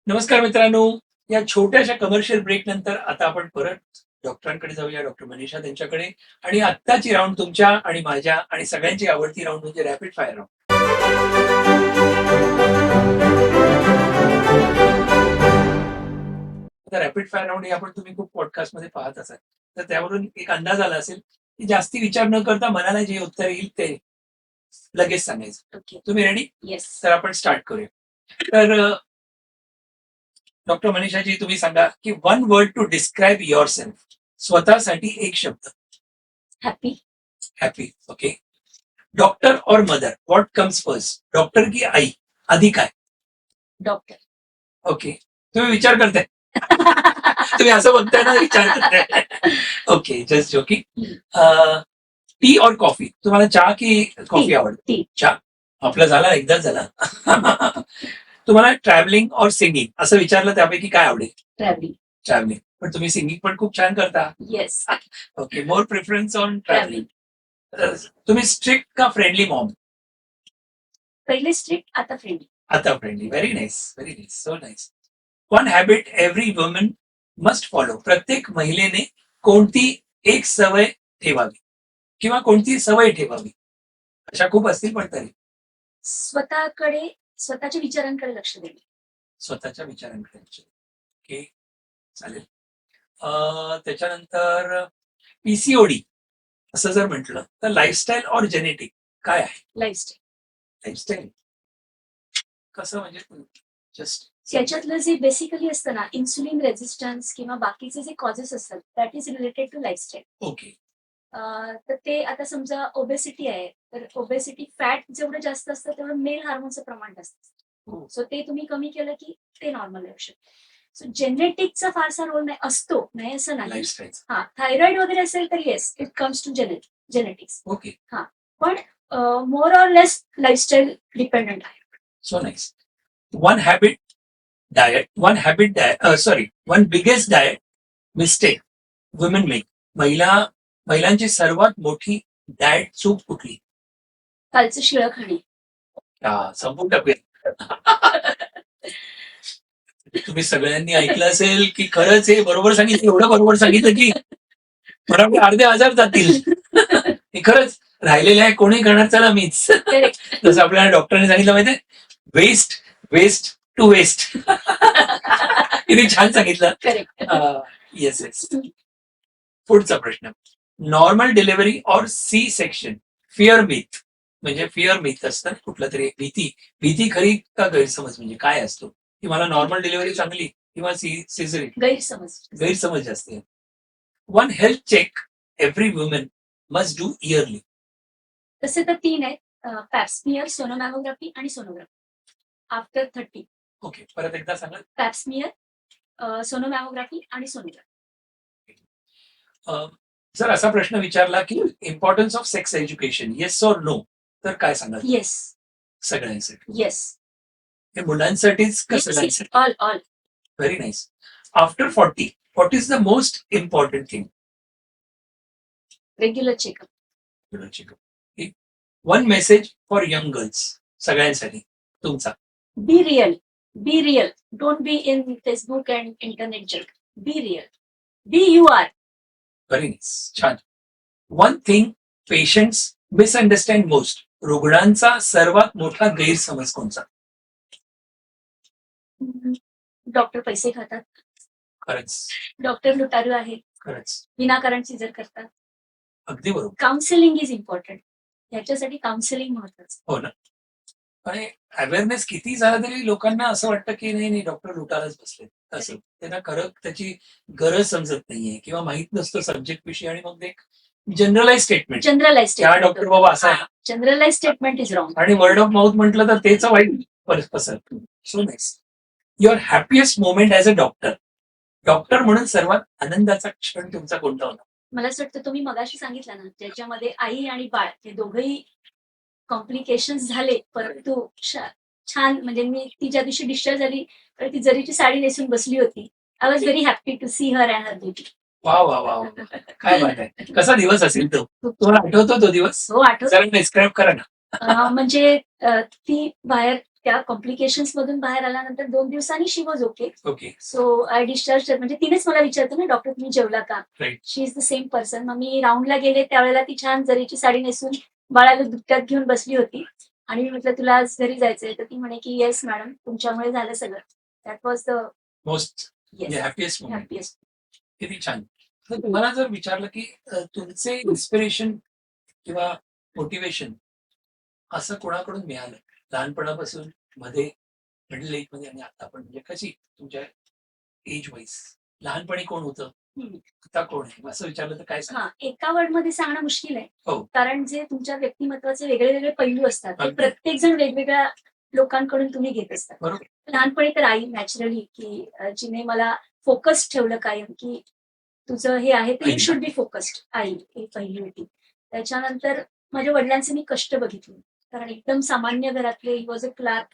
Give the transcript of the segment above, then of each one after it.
नमस्कार मित्रांनो. या छोट्याशा कमर्शियल ब्रेक नंतर आता आपण परत डॉक्टरांकडे जाऊया, डॉक्टर मनीषा त्यांच्याकडे. आणि आत्ताची राऊंड तुमच्या आणि माझ्या आणि सगळ्यांची आवडती राऊंड म्हणजे रॅपिड फायर राऊंड. आता रॅपिड फायर राऊंड हे आपण तुम्ही खूप पॉडकास्ट मध्ये पाहत असाल, तर त्यावरून एक अंदाज आला असेल की जास्ती विचार न करता मनाला जे उत्तर येईल ते लगेच सांगायचं. ओके. तुम्ही रेडी? येस. तर आपण स्टार्ट करूया. तर डॉक्टर मनीषाजी, तुम्ही सांगा की one word to describe yourself. स्वतःसाठी एक शब्द. हॅपी. हॅपी. ओके. डॉक्टर और mother, what comes first, doctor की आई? आधी काय? डॉक्टर. ओके. तुम्ही विचार करताय? तुम्ही असं बघताय ना, विचार करताय. Okay, just joking. टी और कॉफी, तुम्हाला चहा की कॉफी आवडते? टी. चहा. आपला झाला, एकदाच झाला. तुम्हाला ट्रॅव्हलिंग और सिंगिंग असं विचारलं त्यापैकी काय आवडेल? ट्रॅव्हलिंग. ट्रॅव्हलिंग. पण तुम्ही सिंगिंग पण खूप छान करता. Yes. Okay, more preference on travelling. Travelling. तुम्ही स्ट्रिक्ट का फ्रेंडली मॉम? पहिले स्ट्रिक्ट, आता फ्रेंडली. आता friendly. Very nice, very nice, so nice. One habit every woman must follow, प्रत्येक महिलेने कोणती एक सवय ठेवावी किंवा कोणती सवय ठेवावी? अशा खूप असतील, पण तरी स्वतःकडे, स्वतःच्या विचारांकडे लक्ष देणे. स्वतःच्या विचारांकडे लक्ष. ओके, चालेल. त्याच्यानंतर पीसीओडी असं जर म्हटलं तर लाईफस्टाईल और जेनेटिक काय आहे? लाईफस्टाईल. लाईफस्टाईल कसं म्हणजे? जस्ट याच्यातलं जे बेसिकली असतं ना, इन्सुलिन रेझिस्टन्स किंवा बाकीचे जे कॉजेस असतात, that is related to lifestyle. Okay. तर ते आता समजा ओबेसिटी आहे, तर ओबेसिटी फॅट जेवढं जास्त असतं तेवढं मेल हार्मोनचं प्रमाण जास्त असतं. हो. सो ते तुम्ही कमी केलं की ते नॉर्मल राहू शकतं. सो जेनेटिकचा फारसा रोल नाही, असतो नाही असं नाही. लाईफस्टाईल. हा, थायरॉइड वगैरे असेल तर yes, it comes to genetics. Okay, पण more or less lifestyle dependent आहे. So nice. One habit diet, one biggest diet mistake women make, महिलांची सर्वात मोठी डायट चूक कुठली? कालचं शिळं खाणे. संपून टाकूया. तुम्ही सगळ्यांनी ऐकलं असेल की खरंच हे बरोबर सांगितलं, एवढं बरोबर सांगितलं की मला वाटतं अर्धे हजार जातील. हे खरंच राहिलेलं आहे, कोणी करणार? चला मीच. जसं आपल्याला डॉक्टरने सांगितलं माहितीये, वेस्ट वेस्ट टू वेस्ट. किती छान सांगितलं. करेक्ट. Yes yes. पुढचा प्रश्न, नॉर्मल डिलिव्हरी और सी सेक्शन, फिअर मिथ. म्हणजे फिअर मिथ असतं कुठलं तरी, भीती. भीती खरी का गैरसमज? म्हणजे काय असतो की मला नॉर्मल डिलिव्हरी चांगली किंवा सिझरिंग? गैरसमज. गैरसमज जास्त आहे. One health check every woman must do yearly. तसे तर 3 आहेत, पॅप्समियर, सोनोमॅमोग्राफी आणि सोनोग्राफी आफ्टर 30. ओके, परत एकदा सांगा. पॅप्समियर, सोनोमॅमोग्राफी आणि सोनोग्राफी. जर असा प्रश्न विचारला की importance of sex education, yes और नो, तर काय सांगाल? येस. सगळ्यांसाठी? येस. हे मुलांसाठीच का सगळ्यांसाठी? All. Very nice. After 40, what is the most important thing? Regular checkup. One message for young girls, सगळ्यांसाठी तुमचा. Be real. Be real. Don't be in Facebook and internet जग. Be real. Be you are. Very nice, छान. One thing patients misunderstand most, रुग्णांचा सर्वात मोठा गैरसमज कोणता? Doctor पैसे खातात. खरंच. डॉक्टर लुटारू आहे. खरंच. विनाकारण सिजर करतात. अगदी बरोबर. Counselling is important. याच्यासाठी काउन्सिलिंग महत्वाचं. हो ना. आणि अवेअरनेस किती झाला तरी लोकांना असं वाटतं की नाही नाही, डॉक्टर लुटायलाच बसले. असं त्यांना खरं त्याची गरज समजत नाहीये किंवा माहित नसतं सब्जेक्ट विषयी, आणि मग एक जनरलाइज स्टेटमेंट, जनरलाइज त्या डॉक्टर बाबा असा आहे. Generalise statement is wrong. आणि वर्ड ऑफ माउथ म्हटलं तर तेच वाईट पसरत. So nice. Your happiest moment as a doctor, doctor म्हणून सर्वात आनंदाचा क्षण तुमचा कोणता होता? मला असं वाटतं तुम्ही मगाशी सांगितलं ना, ज्याच्यामध्ये आई आणि बाळ हे दोघंही कॉम्प्लिकेशन झाले, परंतु छान, म्हणजे मी ती ज्या दिवशी डिस्चार्ज झाली तर ती जरीची साडी नेसून बसली होती. I was very happy to see her and her baby. वा वा वा, काय बात आहे. कसा दिवस असेल तो? तुम्हाला आठवतो तो दिवस? हो, आठवतो. जरा डिस्क्राईब करा ना. म्हणजे ती बाहेर त्या कॉम्प्लिकेशन्स मधून बाहेर आल्यानंतर 2 दिवसांनी she was okay. Okay. So I discharge, म्हणजे तिनेच मला विचारतं ना, डॉक्टर तुम्ही जेवला का? Right. She is the same person. मग मी राऊंडला गेले त्यावेळेला ती छान जरीची साडी नेसून बाळाला दुपट्यात घेऊन बसली होती आणि मी म्हटलं तुला आज घरी जायचंय, तर ती म्हणे की येस मॅडम, तुमच्यामुळे झालं सगळं. That was the most yes happiest moment. Happiest. किती छान. तर तुम्हाला जर विचारलं की तुमचे इन्स्पिरेशन किंवा मोटिवेशन असं कोणाकडून मिळालं लहानपणापासून, मध्ये, मिडल एज मध्ये आणि आता पण, म्हणजे कशी तुमच्या एज वाईज लहानपणी कोण होतं, आता कोण आहे, असं विचारलं तर काय सांग? हा, एका वर्ड मध्ये सांगणं मुश्किल आहे. हो. कारण जे तुमच्या व्यक्तिमत्वाचे वेगळे वेगळे पैलू असतात ते अगदी. प्रत्येक जण वेगवेगळ्या लोकांकडून तुम्ही घेत असतात. बरोबर. लहानपणी तर आई नॅचरली, की जिने मला फोकस ठेवलं कायम, की तुझं हे आहे तर you I. Should be focused. आई एक पहिली होती. त्याच्यानंतर माझ्या वडिलांचे मी कष्ट बघितले, कारण एकदम सामान्य घरातले, ही वॉज अ क्लार्क,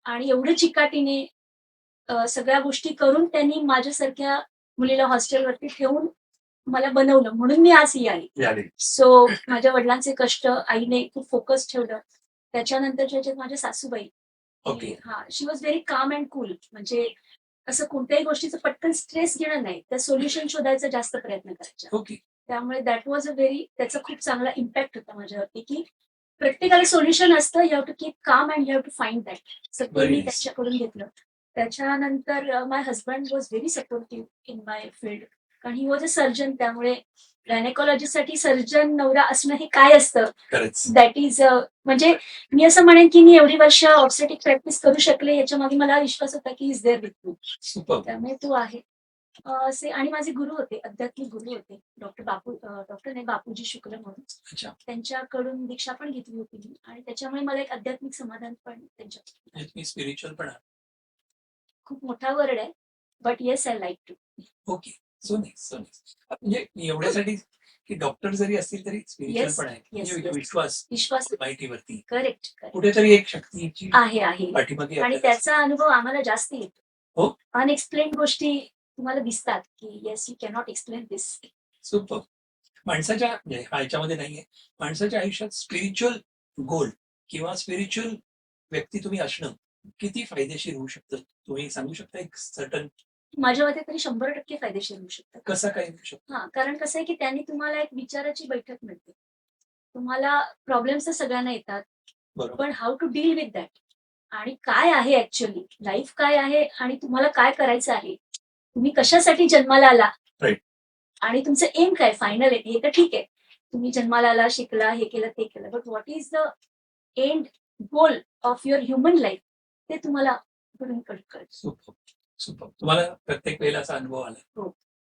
आणि एवढं चिकाटीने सगळ्या गोष्टी करून त्यांनी माझ्यासारख्या मुलीला हॉस्टेलवरती ठेवून मला बनवलं, म्हणून मी आज ही आहे. झाले. सो माझ्या वडिलांचे कष्ट, आईने खूप फोकस ठेवलं. त्याच्यानंतरच्या ह्याच्यात माझ्या सासूबाई, ओके. हा, she was very calm and cool. म्हणजे असं कोणत्याही गोष्टीचं पटकन स्ट्रेस घेणं नाही, त्या सोल्युशन शोधायचा जास्त प्रयत्न करायचा. ओके. त्यामुळे दॅट वॉज अ व्हेरी, त्याचा खूप चांगला इम्पॅक्ट होता माझ्यावरती, की प्रत्येकाला सोल्युशन असतं, you have to keep calm and you have to find that. सगळं Very मी nice. त्यांच्याकडून घेतलं. त्याच्यानंतर my husband was very supportive in my field, कारण ही वॉज अ सर्जन. त्यामुळे गायनेकॉलॉजीसाठी सर्जन नवरा असणं हे काय असतं, खरंच. दॅट इज, म्हणजे मी असं म्हणेन की मी एवढी वर्ष ऑब्स्टेटिक प्रॅक्टिस करू शकले याच्या मागे मला विश्वास होता की is there with me. Super. त्यामुळे तो आहे. असे आणि माझे गुरु होते, आध्यात्मिक गुरु होते, डॉक्टर नाही, बापूजी शुक्ल म्हणून. अच्छा. त्यांच्याकडून दीक्षा पण घेतली होती मी, आणि त्याच्यामुळे मला एक आध्यात्मिक समाधान पण त्यांच्या. तुम्ही स्पिरिच्युअल पण आहात. खूप मोठा वर्ड आहे, but yes I like to. Okay. So nice, so nice. म्हणजे एवढ्यासाठी की डॉक्टर जरी असतील तरी स्पिरिच्युअल Yes, पण आहे. yes, म्हणजे yes. विश्वास विश्वास माहितीवरती करेक्ट कुठेतरी एक शक्तीची आहे. पाठीमागे आणि आपल्याला त्याचा अनुभव आम्हाला जास्त येतो. हो. अनएक्सप्लेन गोष्टी तुम्हाला दिसतात, की yes you cannot explain this. Super. माणसाच्या म्हणजे हा याच्यामध्ये नाहीये, माणसाच्या आयुष्यात स्पिरिच्युअल गोल किंवा स्पिरिच्युअल व्यक्ती तुम्ही असणं किती फायदेशीर होऊ शकतं, तुम्ही सांगू शकता एक सर्टन माझ्या मते तरी 100% फायदेशीर होऊ शकतात. कसं काय होऊ शकतं? हा, कारण कसं आहे की त्यांनी तुम्हाला एक विचाराची बैठक मिळते. तुम्हाला प्रॉब्लेम्स तर सगळ्यांना येतात, बरोबर. पण how to deal with that, आणि काय आहे ऍक्च्युअली लाईफ काय आहे, आणि तुम्हाला काय करायचं आहे, तुम्ही कशासाठी जन्माला आला, Right. आणि तुमचं एम काय, फायनल एम. हे तर ठीक आहे, तुम्ही जन्माला आला, शिकला, हे केलं, ते केलं, but what is the end goal of your human life, ते तुम्हाला कुठून कळतं. सुपर. सुपर. तुम्हाला प्रत्येक वेळेला असा अनुभव आला?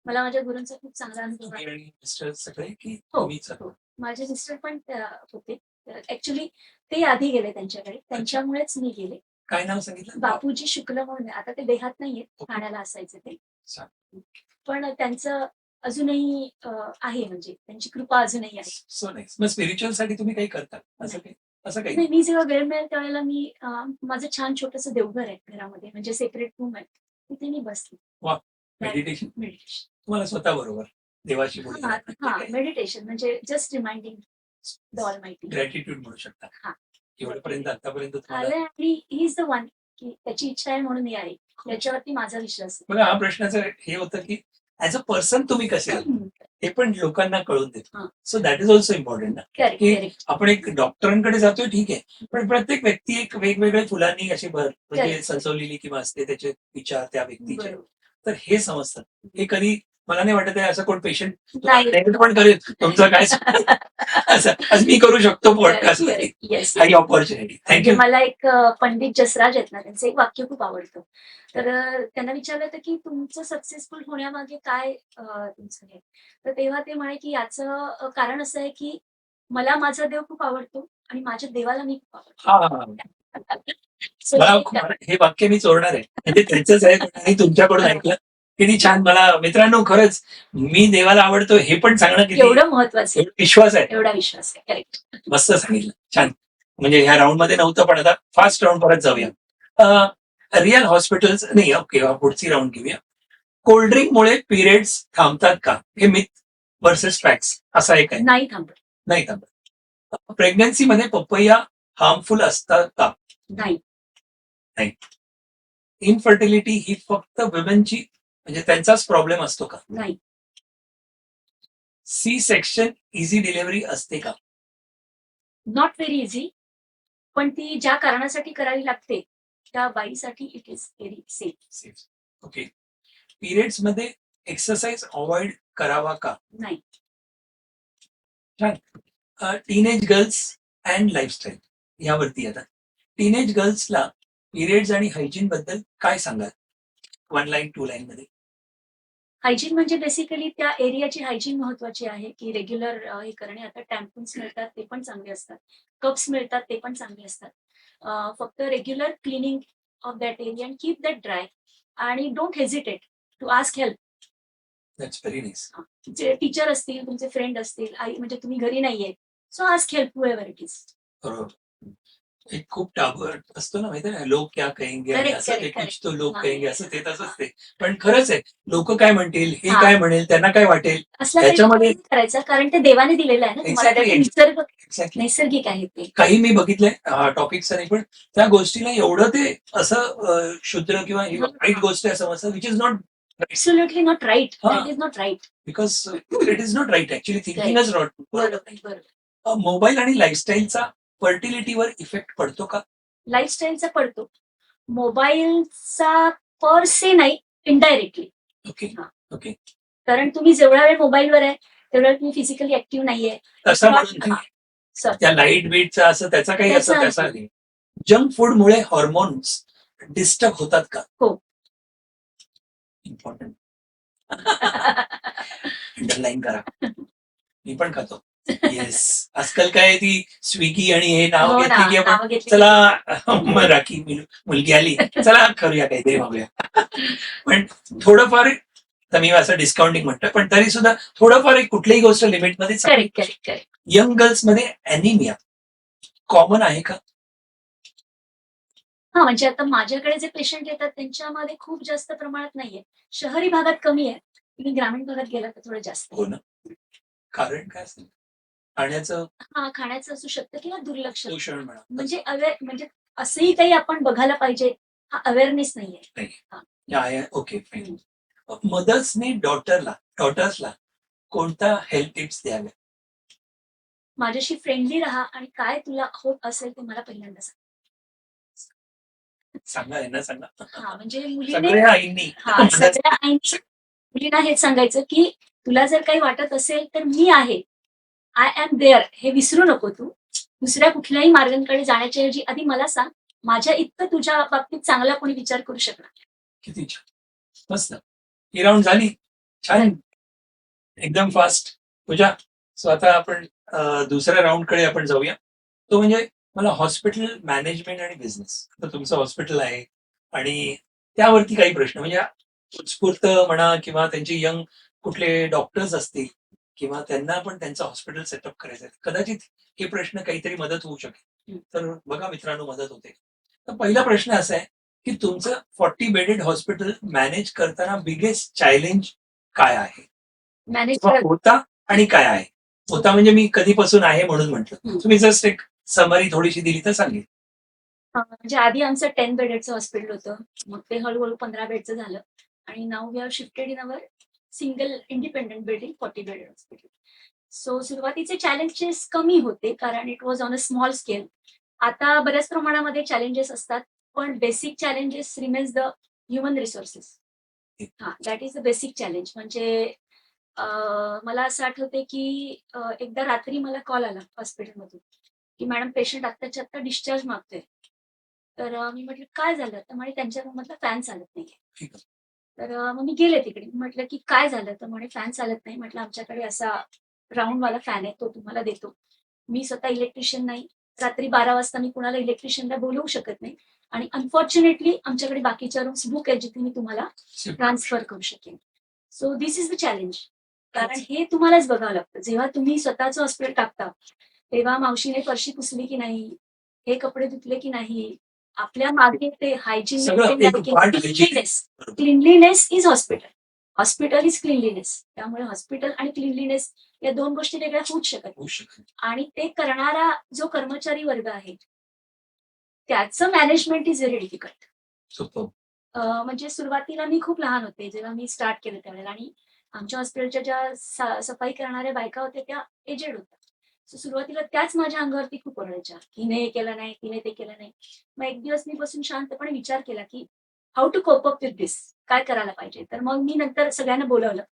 मला माझ्या गुरूंचा खूप चांगला अनुभव तुम्ही आहे. आणि मिस्टर सगळे की हो, तुम्हीच? हो. माझे मिस्टर पण होते. ऍक्च्युली ते आधी गेले त्यांच्याकडे, त्यांच्यामुळेच मी गेले. काय नाव सांगितलं? बापूजी शुक्ल म्हणून आहे. आता ते देहात नाहीये, ओके. ठाण्याला असायचे ते. छान. पण त्यांचं अजूनही आहे, म्हणजे त्यांची कृपा अजूनही आहे. So nice. मग स्पिरिच्युअल साठी तुम्ही काही करता असं काही? असं काही नाही, मी जेव्हा वेळ मिळेल त्यावेळेला मी माझं छान छोटंसं देवघर आहे घरामध्ये, म्हणजे सेपरेट रूम आहे, तिथे मी बसते. Meditation meditation. तुम्हाला स्वतः बरोबर देवाशी हा, मेडिटेशन म्हणजे just reminding the almighty. Gratitude म्हणू शकता. हा. एवढ्यापर्यंत आतापर्यंत तुम्हाला आलंय, आणि ही इज द वन, की त्याची इच्छा आहे म्हणून मी आहे, याच्यावरती माझा विश्वास आहे. बघा, हा प्रश्नाचं हे होतं की ऍज अ पर्सन तुम्ही कसे आहात हे पण लोकांना कळून देतो. हा. So that is also important ना, करेक्ट, की करेक्ट. आपण एक डॉक्टरांकडे जातोय ठीक आहे, पण प्रत्येक व्यक्ती एक वेगवेगळ्या फुलांनी अशी म्हणजे Correct. सजवलेली किंवा असते त्याचे विचार त्या व्यक्तीचे, बरोबर. तर हे समजतं. हे कधी मला नाही वाटत आहे असं कोण पेशंट नाही. पण करेल तुमचं काय असं आज मी करू शकतो पॉडकास्ट मध्ये. येस. हाई ऑपॉर्च्युनिटी. थँक्यू. मला एक पंडित जसराज आहेत ना, त्यांचं एक वाक्य खूप आवडतं. तर त्यांना विचारलं होतं की तुमचं सक्सेसफुल होण्यामागे काय तुमचं हे, तर तेव्हा ते म्हणे की याचं कारण असं आहे की मला माझा देव खूप आवडतो आणि माझ्या देवाला मी खूप आवडतो. So, मला हे वाक्य मी चोरणार आहे, म्हणजे त्यांचंच आहे आणि तुमच्याकडून ऐकलं. किती छान. मला मित्रांनो खरंच मी देवाला आवडतो हे पण सांगणं किती एवढं महत्वाचं, विश्वास आहे. एवढा विश्वास आहे. करेक्ट. मस्त सांगितलं. छान. म्हणजे ह्या राऊंड मध्ये नव्हतं, पण आता फास्ट राऊंड परत जाऊया. रिअल हॉस्पिटल्स नाही. ओके, पुढची राऊंड घेऊया. कोल्ड्रिंकमुळे पिरियड्स थांबतात का, हे मिथ वर्सेस फॅक्ट्स असा एक आहे. नाही थांबत. नाही थांबत. प्रेग्नन्सी मध्ये पपैया हार्मफुल असतात का? नाही. इनफर्टिलिटी ही फक्त वुमेनची म्हणजे त्यांचाच प्रॉब्लेम असतो का? नाही. सी सेक्शन इझी डिलिव्हरी असते का? नॉट व्हेरी इझी, पण ती ज्या कारणासाठी करावी लागते त्या बाईसाठी it is very safe. Okay. Periods मध्ये एक्सरसाइज अवॉइड करावा का? नाही. टीनेज गर्ल्स अँड लाईफस्टाईल यावरती आता टीनेज गर्ल्सला पिरियड्स आणि हायजीन बद्दल काय सांगाल? 1 लाईन 2 लाईन मध्ये. हायजीन म्हणजे बेसिकली त्या एरियाची हायजीन महत्वाची आहे की रेग्युलर हे करणे. आता टॅम्पून्स मिळतात ते पण चांगले असतात, कप्स मिळतात ते पण चांगले असतात. फक्त regular cleaning of that area and keep that dry आणि don't hesitate to ask help. That's very nice. जे टीचर असतील, तुमचे फ्रेंड असतील, आई म्हणजे तुम्ही घरी नाहीये, so ask help whoever it is. बरोबर. एक खूप टाबर असतो ना माहिती आहे, लोक क्या कहेंगे आणि Correct, असं ते correct, कुछ तो लोक हा. कहेंगे असं ते तसंच ते. पण खरंच आहे, लोक काय म्हणतील, हे हा. काय म्हणेल, त्यांना काय वाटेल असला त्याच्यामध्ये काही करायचं कारण ते देवाने दिलेलं आहे ना तुम्हाला. Exactly, त्याचे निसर्ग एक्झॅक्टली. नैसर्गिक आहे ते. काही मी बघितलंय टॉपिक्स नाही, पण त्या गोष्टीला एवढं ते असं शुद्र किंवा ही वाईट गोष्ट आहे समजतं, which is not Absolutely not right. हा. That is not right. Because it is not right actually thinking is not. बरोबर. मोबाईल आणि लाईफस्टाईलचा फर्टिलिटीवर इफेक्ट पडतो का? लाईफस्टाईलचा पडतो. मोबाईलचा पर से नाही, इनडायरेक्टली. ओके. हा. ओके. कारण तुम्ही जेवढा वेळ मोबाईलवर आहे तेवढा वेळ तुम्ही फिजिकली ऍक्टिव्ह नाहीये. तसं म्हणून हा. नाही. सर त्या लाईट बीटचा असं त्याचा काही असं त्याचा त्याचा नाही. जंक फूडमुळे हॉर्मोन्स डिस्टर्ब होतात का? हो. इम्पॉर्टंट. अंडरलाईन करा. मी पण खातो. येस. आजकाल काय ती स्विगी आणि हे नाव हो घेतली ना, की आपण नावं घेतली. चला मग राखी मुलगी आली, चला करूया काहीतरी मागूया. पण थोडंफार तर मी असं डिस्काउंटिंग म्हणतोय, पण तरी सुद्धा थोडंफार एक कुठलीही गोष्ट लिमिटमध्ये चांगली. करेक्ट. यंग गर्ल्स मध्ये अॅनिमिया कॉमन आहे का? हा, म्हणजे आता माझ्याकडे जे पेशंट येतात त्यांच्यामध्ये खूप जास्त प्रमाणात नाहीये. शहरी भागात कमी आहे. तुम्ही ग्रामीण भागात गेला तर थोडं जास्त आहे. हो ना. कारण काय असेल? खाण्याचं हा, खाण्याचं असू शकतं किंवा दुर्लक्ष. पोषण म्हणा. म्हणजे म्हणजे असंही काही आपण बघायला पाहिजे, हा अवेअरनेस नाहीये. नाही. Okay fine. मदर्सने डॉटर्सला कोणता हेल्थ टिप्स द्याव्या? माझ्याशी फ्रेंडली राहा आणि काय तुला होत असेल ते मला पहिल्यांदा सांग. सांगा यांना सांगा. हा, म्हणजे मुलीने सगळ्या आईंनी हा सगळ्या आईंनी मुलींना हेच सांगायचं की तुला जर काही वाटत असेल तर मी आहे, आय एम देअर, हे विसरू नको तू. दुसऱ्या कुठल्याही मार्गांकडे जाण्याच्या ऐवजी आधी मला सांग, माझ्या इतकं तुझ्या बाबतीत चांगला कोणी विचार करू शकणार. किती छान. मस्त. ही राऊंड झाली. छान. एकदम फास्ट. पूजा, सो आता आपण दुसऱ्या राऊंड कडे आपण जाऊया. तो म्हणजे मला हॉस्पिटल मॅनेजमेंट आणि बिझनेस. आता तुमचं हॉस्पिटल आहे आणि त्यावरती काही प्रश्न म्हणजे उत्स्फूर्त म्हणा किंवा त्यांचे यंग कुठले डॉक्टर्स असतील किंवा त्यांना पण त्यांचं हॉस्पिटल सेटअप करायचं आहे. कदाचित हे प्रश्न काहीतरी मदत होऊ शकेल. तर बघा मित्रांनो, मदत होते. तर पहिला प्रश्न असा आहे की तुमचं 40 बेडेड हॉस्पिटल मॅनेज करताना बिगेस्ट चॅलेंज काय आहे? मॅनेज किंवा होता आणि काय आहे? होता म्हणजे मी कधीपासून आहे म्हणून म्हटलं. तुम्ही जस्ट एक समरी थोडीशी दिली तर सांगेल. म्हणजे आधी आमचं 10 बेडेडचं हॉस्पिटल होतं. मग ते हळूहळू 15 बेडचं झालं आणि now we have shifted in our single independent building 40 bedded hospital. So सुरुवातीचे चॅलेंजेस कमी होते कारण it was on a small scale. आता बऱ्याच प्रमाणामध्ये चॅलेंजेस असतात, पण basic challenges remains the human resources. हा, that is the basic challenge. म्हणजे मला असं आठवते की एकदा रात्री मला कॉल आला हॉस्पिटलमधून की मॅडम पेशंट आत्ताच्या आत्ता डिस्चार्ज मागतोय. तर मी म्हटलं काय झालं? तर म्हणे त्यांच्या रूममधला फॅन चालत नाहीये. तर मग मी गेले तिकडे. म्हटलं की काय झालं? तर म्हणे फॅन चालत नाही. म्हटलं आमच्याकडे असा राऊंडवाला फॅन आहे, तो तुम्हाला देतो. मी स्वतः इलेक्ट्रिशियन नाही. रात्री 12 वाजता मी कुणाला इलेक्ट्रिशियनला बोलवू शकत नाही आणि अनफॉर्च्युनेटली आमच्याकडे बाकीच्या रूम्स बुक आहे जिथे मी तुम्हाला ट्रान्सफर करू शकेन. So this is the challenge. कारण हे तुम्हालाच बघावं लागतं. जेव्हा तुम्ही स्वतःचं हॉस्पिटल टाकता तेव्हा मावशीने फरशी पुसली की नाही, हे कपडे धुतले की नाही, आपल्या मागे ते cleanliness is hospital. Hospital is cleanliness. त्यामुळे हॉस्पिटल आणि क्लिनलीनेस या दोन गोष्टी वेगळ्या होऊच शकत. आणि ते करणारा जो कर्मचारी वर्ग आहे त्याचं management is very difficult. Super. म्हणजे सुरुवातीला मी खूप लहान होते जेव्हा मी स्टार्ट केलं त्यावेळेला, आणि आमच्या हॉस्पिटलच्या ज्या सफाई करणाऱ्या बायका होत्या त्या एजेड होत्या. So सुरुवातीला त्याच माझ्या अंगावरती खूप ओरडायच्या, हिने हे केलं नाही, तिने ते केलं नाही. मग एक दिवस मी बसून शांतपणे विचार केला की how to cope up with this, काय करायला पाहिजे. तर मग मी नंतर सगळ्यांना बोलवलं,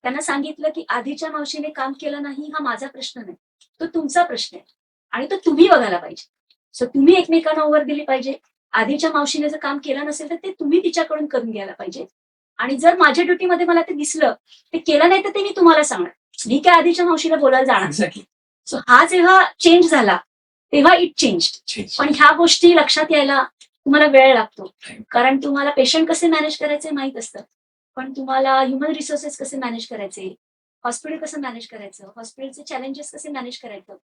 त्यांना सांगितलं की आधीच्या मावशीने काम केलं नाही हा माझा प्रश्न नाही, तो तुमचा प्रश्न आहे आणि तो तुम्ही बघायला पाहिजे. सो तुम्ही एकमेकांना ओव्हर दिली पाहिजे. आधीच्या मावशीने जर काम केलं नसेल तर ते तुम्ही तिच्याकडून करून घ्यायला पाहिजे. आणि जर माझ्या ड्युटीमध्ये मला ते दिसलं, ते केलं नाही तर ते मी तुम्हाला सांगणार. मी काय आधीच्या मावशीला बोलायला जाणार. एक्झॅक्टली. सो हा जेव्हा चेंज झाला तेव्हा इट चेंज. पण ह्या गोष्टी लक्षात यायला तुम्हाला वेळ लागतो, कारण तुम्हाला पेशंट कसे मॅनेज करायचे माहित असतं, पण तुम्हाला ह्युमन रिसोर्सेस कसे मॅनेज करायचे, हॉस्पिटल कसं मॅनेज करायचं, हॉस्पिटलचे चॅलेंजेस कसे मॅनेज करायचं,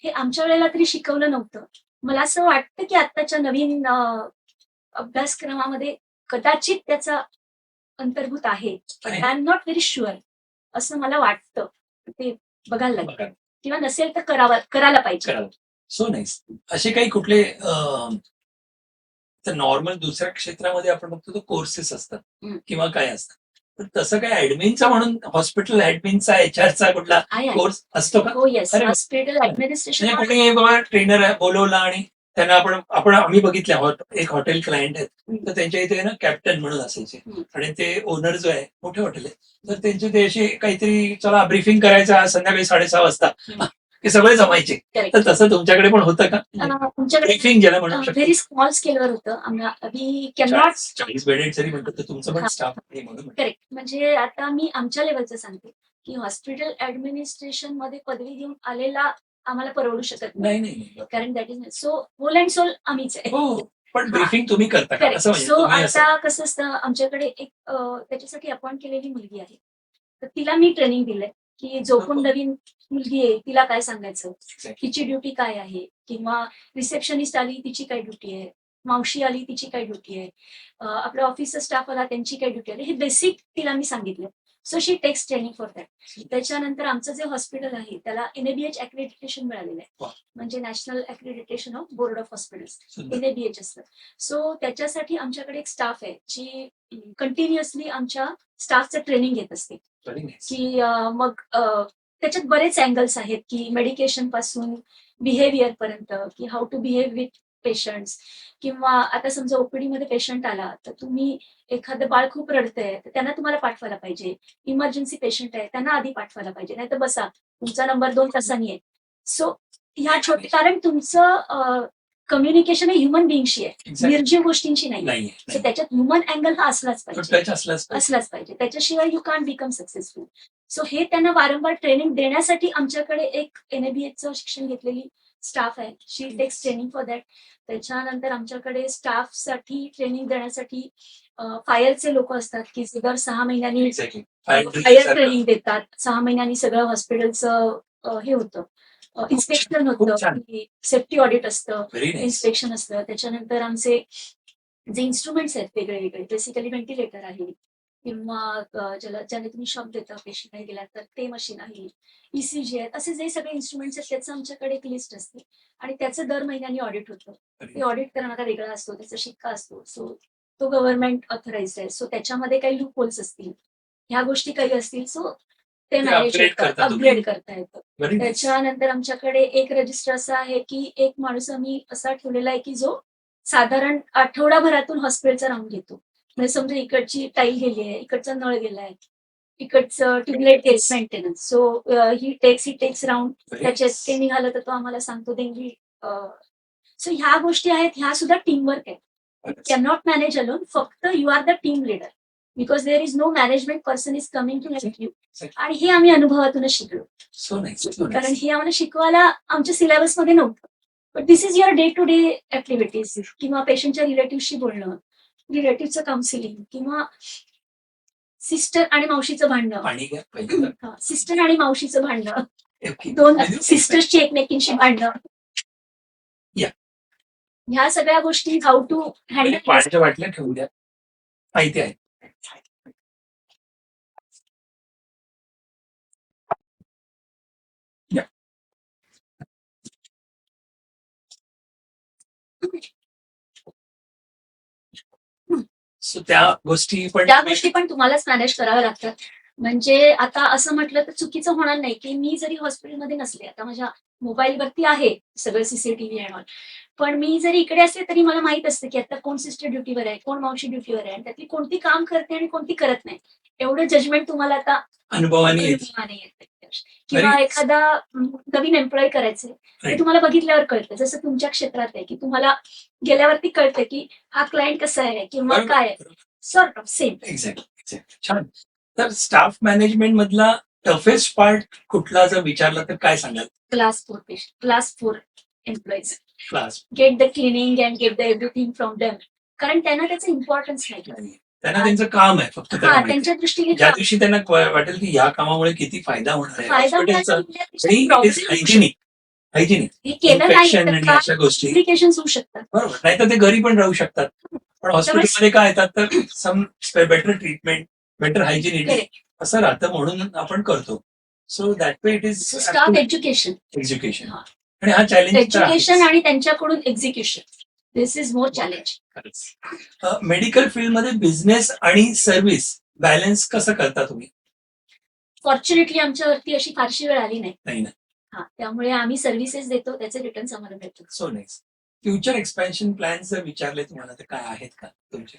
हे आमच्या वेळेला तरी शिकवलं नव्हतं. मला असं वाटतं की आत्ताच्या नवीन अभ्यासक्रमामध्ये कदाचित त्याचा अंतर्भूत आहे, पण I am not very sure असं मला वाटतं. ते बघायला लागेल, बघा, किंवा नसेल तर करायला पाहिजे. करावं. So nice. असे काही कुठले तर नॉर्मल दुसऱ्या क्षेत्रामध्ये आपण बघतो तो कोर्सेस असतात हम्म. किंवा काय असतात. तर तसं काय ऍडमिनचा म्हणून हॉस्पिटल ऍडमिनचा एचआरचा कुठला आहे. कोर्स असतो का? हो येस, अरे वा. Hospital administration. म्हणजे कुठे बाबा ट्रेनर बोलवला आणि त्यांना आपण आम्ही बघितल्या एक हॉटेल क्लायंट आहेत, तर त्यांच्या इथे ना कॅप्टन म्हणून असायचे आणि ते ओनर जो आहे मोठे हॉटेल आहे, तर त्यांचे ते असे काहीतरी चला ब्रीफिंग करायचं आज संध्याकाळी 6:30 वाजता हे सगळे जमायचे. तर तसं तुमच्याकडे पण होतं का? तुमच्याकडे ब्रीफिंग ज्याला म्हणू शकतो. व्हेरी स्मॉल स्केलवर होतं. वी कॅन नॉट 40 बेडेड जरी म्हणतो तर तुमचं पण हा. स्टाफ आहे म्हणून. करेक्ट. म्हणजे आता मी आमच्या लेवलचं सांगते की हॉस्पिटल ऍडमिनिस्ट्रेशन मध्ये पदवी घेऊन आलेला आम्हाला परवडू शकत नाही नाही. कारण that is so whole and soul आम्हीच आहे. हो, पण हा. ब्रीफिंग तुम्ही करता का? असं म्हणजे सो तुम्ही असं आता कसं असतं, आमच्याकडे एक त्याच्यासाठी अपॉइंट केलेली मुलगी आहे, तर तिला मी ट्रेनिंग दिलंय की जो कोण नवीन मुलगी आहे तिला काय सांगायचं, तिची ड्युटी काय आहे, किंवा रिसेप्शनिस्ट आली तिची काय ड्युटी आहे, मावशी आली तिची काय ड्युटी आहे, आपल्या ऑफिसचा स्टाफ आला त्यांची काय ड्युटी आहे, हे बेसिक तिला मी सांगितलं. So she takes training for that. त्याच्यानंतर आमचं जे हॉस्पिटल आहे त्याला NABH अक्रेडिटेशन मिळालेलं आहे, म्हणजे national accreditation of board of hospitals, NABH असतं. सो त्याच्यासाठी आमच्याकडे एक स्टाफ आहे जी कंटिन्युअसली आमच्या स्टाफचं ट्रेनिंग घेत असते. की मग त्याच्यात बरेच अँगल्स आहेत की मेडिकेशन पासून बिहेवियर पर्यंत, की how to behave with patients, किंवा आता समजा ओपीडी मध्ये पेशंट आला तर तुम्ही एखादं बाळ खूप रडतंय तर त्यांना तुम्हाला पाठवायला पाहिजे. इमर्जन्सी पेशंट आहे त्यांना आधी पाठवायला पाहिजे, नाही तर बसा तुमचा नंबर 2 तासांनी आहे. सो ह्या छोटे, कारण तुमचं कम्युनिकेशन हे ह्युमन बिंगशी आहे, निर्जीव गोष्टींशी नाही. सो त्याच्यात ह्युमन अँगल हा असलाच पाहिजे. त्याच्याशिवाय you can become successful. So हे त्यांना वारंवार ट्रेनिंग देण्यासाठी आमच्याकडे एक NABHचं शिक्षण घेतलेली स्टाफ आहे, शी टेक्स ट्रेनिंग फॉर दॅट. त्याच्यानंतर आमच्याकडे स्टाफसाठी ट्रेनिंग देण्यासाठी फायरचे लोक असतात की जे दर 6 महिन्यांनी फायर ट्रेनिंग देतात. 6 महिन्यांनी सगळं हॉस्पिटलचं हे होतं, इन्स्पेक्शन होतं, सेफ्टी ऑडिट असतं, इन्स्पेक्शन असतं. त्याच्यानंतर आमचे जे इन्स्ट्रुमेंट्स आहेत वेगळे वेगळे, बेसिकली व्हेंटिलेटर आहे, किंवा ज्याने तुम्ही शॉक देता पेशंट नाही गेला तर ते मशीन आहे, ECG आहेत, असे जे सगळे इन्स्ट्रुमेंट्स आहेत त्याचं आमच्याकडे एक लिस्ट असते आणि त्याचं दर महिन्यानी ऑडिट होतं. ते ऑडिट करणारा वेगळा असतो, त्याचा शिक्का असतो. सो तो गव्हर्नमेंट ऑथराइज आहे. सो त्याच्यामध्ये काही लूप होल्स असतील, ह्या गोष्टी काही असतील, सो ते मॅनेज अपग्रेड करता येतं. त्याच्यानंतर आमच्याकडे एक रजिस्टर असं आहे की एक माणूस आम्ही असा ठेवलेला आहे की जो साधारण आठवडाभरातून हॉस्पिटलचा राऊंड घेतो. म्हणजे समजा इकडची टाईल गेली आहे, इकडचा नळ गेलाय, इकडचं ट्यूबलाईट मेंटेनन्स. सो ही टेक्स राऊंड, त्याच्यात ते निघालं तर तो आम्हाला सांगतो देंगी. सो ह्या गोष्टी आहेत, ह्या सुद्धा टीमवर्क आहे. Can not manage alone. फक्त you are the team leader, because there is no management person is coming to help you. आणि हे आम्ही अनुभवातूनच शिकलो, कारण हे आम्हाला शिकवायला आमच्या सिलेबसमध्ये नव्हतं. But this is your day to day activities, किंवा पेशंटच्या रिलेटिव्हशी बोलणं, रिलेटिव्हचं काउन्सिलिंग, किंवा सिस्टर आणि मावशीचं भांडणं, सिस्टर आणि मावशीचं भांडणं, दोन सिस्टर्सची एकमेकींशी भांडणं, ह्या सगळ्या गोष्टी हाऊ टू हँडल. पाण्याच्या बाटल्या ठेवू द्या, माहिती आहे. सो त्या गोष्टी पण त्या गोष्टी पण तुम्हालाच मॅनेज कराव्या लागतात. म्हणजे आता असं म्हटलं तर चुकीचं होणार नाही की मी जरी हॉस्पिटलमध्ये नसले, आता माझ्या मोबाईलवरती आहे सगळं सीसीटीव्ही अँड ऑल, पण मी जरी इकडे असले तरी मला माहित असतं की आता कोण सिस्टर ड्युटीवर आहे, कोण मावशी ड्युटीवर आहे आणि त्यातली कोणती काम करते आणि कोणती करत नाही. एवढं जजमेंट तुम्हाला आता अनुभवाने येते. अनुभवाने येतं. किंवा एखादा नवीन एम्प्लॉय करायचे ते Right. तुम्हाला बघितल्यावर कळतं. जसं तुमच्या क्षेत्रात आहे की तुम्हाला गेल्यावरती कळतं की हा क्लायंट कसा आहे किंवा बरोबर, काय आहे. बरोबर. Sort of same. एक्झॅक्टली. छान. तर स्टाफ मॅनेजमेंट मधला टफेस्ट पार्ट कुठला जर विचारला तर काय सांगाल? Class 4 employees. Class get the cleaning and get the everything from them. कारण त्यांना त्याचं इम्पॉर्टन्स नाही. त्यांना त्यांचं काम आहे फक्त त्याला हा, माहिती. त्यांच्या दृष्टीने ज्या दिवशी त्यांना वाटेल की या कामामुळे किती फायदा होणार आहे फायदा हॉस्पिटलचा, हायजिनिक हायजिनिक हे केलं नाही इन्फेक्शन तर आणि काय अशा गोष्टी कॉम्प्लिकेशन होऊ शकतात. बरोबर. नाही तर ते घरी पण राहू शकतात. पण हॉस्पिटलमध्ये काय येतात तर some better treatment, better hygienity Correct. असं राहतं म्हणून आपण करतो. So that way it is staff education education. हा. आणि हा चॅलेंज एज्युकेशन आणि त्यांच्याकडून execution. This is more challenge. Medical फील्डमध्ये बिझनेस आणि सर्व्हिस बॅलन्स कसं करता तुम्ही? फॉर्च्युनेटली आमच्यावरती अशी फारशी वेळ आली नाही. नाही ना. हा, त्यामुळे आम्ही सर्व्हिसेस देतो, त्याचे रिटर्न्स आम्हाला मिळतात. So nice. Future expansion plan जर विचारले तुम्हाला तर काय आहेत का तुमचे?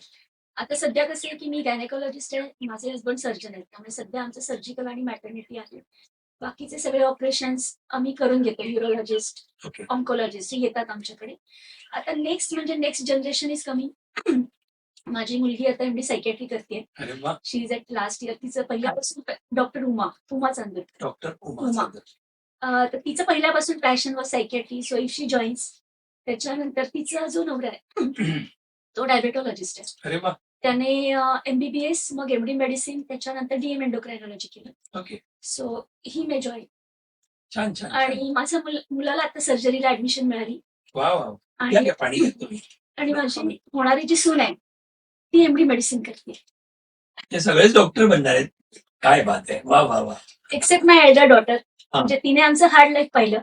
आता सध्या कसं आहे की मी गायनेकॉलॉजिस्ट आहे, माझे हसबंड सर्जन आहेत, त्यामुळे सध्या आमचं सर्जिकल आणि मॅटर्निटी आहे. बाकीचे सगळे ऑपरेशन्स आम्ही करून घेतो. Neurologist, okay. ऑन्कोलॉजिस्ट येतात आमच्याकडे. आता नेक्स्ट म्हणजे नेक्स्ट जनरेशन इज कमिंग. माझी मुलगी आता एमडी सायकॅट्री करते. अरे वा. शी इज ॲट लास्ट इयर. तिचं पहिल्यापासून डॉक्टर उमा चांदोरकर. डॉक्टर उमा. उमा. तर तिचं पहिल्यापासून passion was psychiatry, so if she joins. त्याच्यानंतर तिचा जो नवरा आहे तो डायबेटॉलॉजिस्ट आहे. अरे वा. त्याने एमबीबीएस, मग एमडी मेडिसिन, त्याच्यानंतर डीएम एंडोक्रायनॉलॉजी केलं. ओके. सो ही मे जॉईन. छान छान. आणि माझ्या मुलाला आता सर्जरीला ऍडमिशन मिळाली. वा वा. आणि पाणी घेत तुम्ही. आणि माझी होणारी जी सून आहे ती एमडी मेडिसिन करते. हे सगळेच डॉक्टर बनणार आहेत. काय बात आहे. वा वा वा. एक्सेप्ट माय एल्डर डॉटर. म्हणजे तिने आमचं हार्ड लाईफ पाहिलं,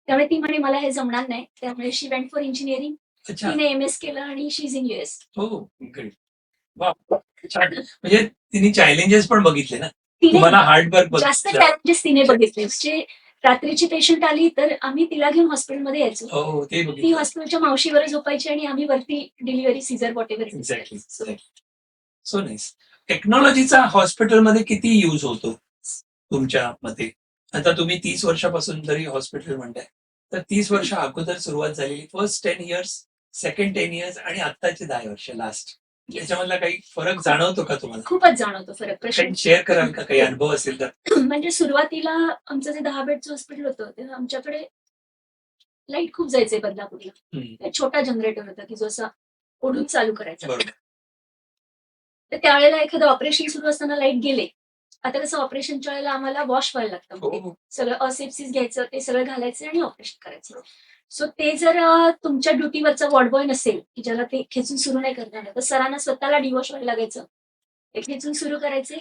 त्यामुळे ती म्हणे मला हे जमणार नाही, त्यामुळे शी वेंट फॉर इंजिनिअरिंग. अच्छा. तिने एमएस केलं आणि शी इज इन यूएस. हो. ग्रेट. वा. छान. म्हणजे तिने चॅलेंजेस पण बघितले ना. तिने तुम्हाला हार्डवर्क जास्त चॅलेंजेस तिने बघितले. म्हणजे रात्रीची पेशंट आली तर आम्ही तिला घेऊन हॉस्पिटलमध्ये यायचो. हो ते ती बघितलं. हॉस्पिटलच्या मावशीवर झोपायची आणि आम्ही वरती delivery caesar whatever. Exactly. So nice. टेक्नॉलॉजीचा हॉस्पिटलमध्ये किती यूज होतो तुमच्या मते? आता तुम्ही 30 वर्षापासून जरी हॉस्पिटल म्हणताय तर 30 वर्ष अगोदर सुरुवात झालेली फर्स्ट 10 इयर्स, सेकंड 10 इयर्स आणि आत्ताचे 10 वर्ष लास्ट, याच्यामधला काही फरक जाणवतो का तुम्हाला? खूपच जाणवतो फरक. प्रश्न शेअर कराल का काही अनुभव असेल तर? म्हणजे सुरुवातीला आमचं जे 10 बेडचं हॉस्पिटल होतं तेव्हा आमच्याकडे लाईट खूप जायचे बदलापूरला. एक छोटा जनरेटर होता की जो असा ओढून चालू करायचा. बरोबर. तर त्यावेळेला एखादं ऑपरेशन सुरू असताना लाईट गेले. आता कसं ऑपरेशनच्या वेळेला आम्हाला वॉश व्हायला लागतं. हो. सगळं असेप्सिस घ्यायचं, ते सगळं घालायचं आणि ऑपरेशन करायचं. सो ते जर तुमच्या ड्युटीवरचा वॉर्ड बॉय नसेल की ज्याला ते खेचून सुरू नाही करता आलं तर सरांना स्वतःला डिवॉश व्हायला लागायचं. ते खेचून सुरू करायचे,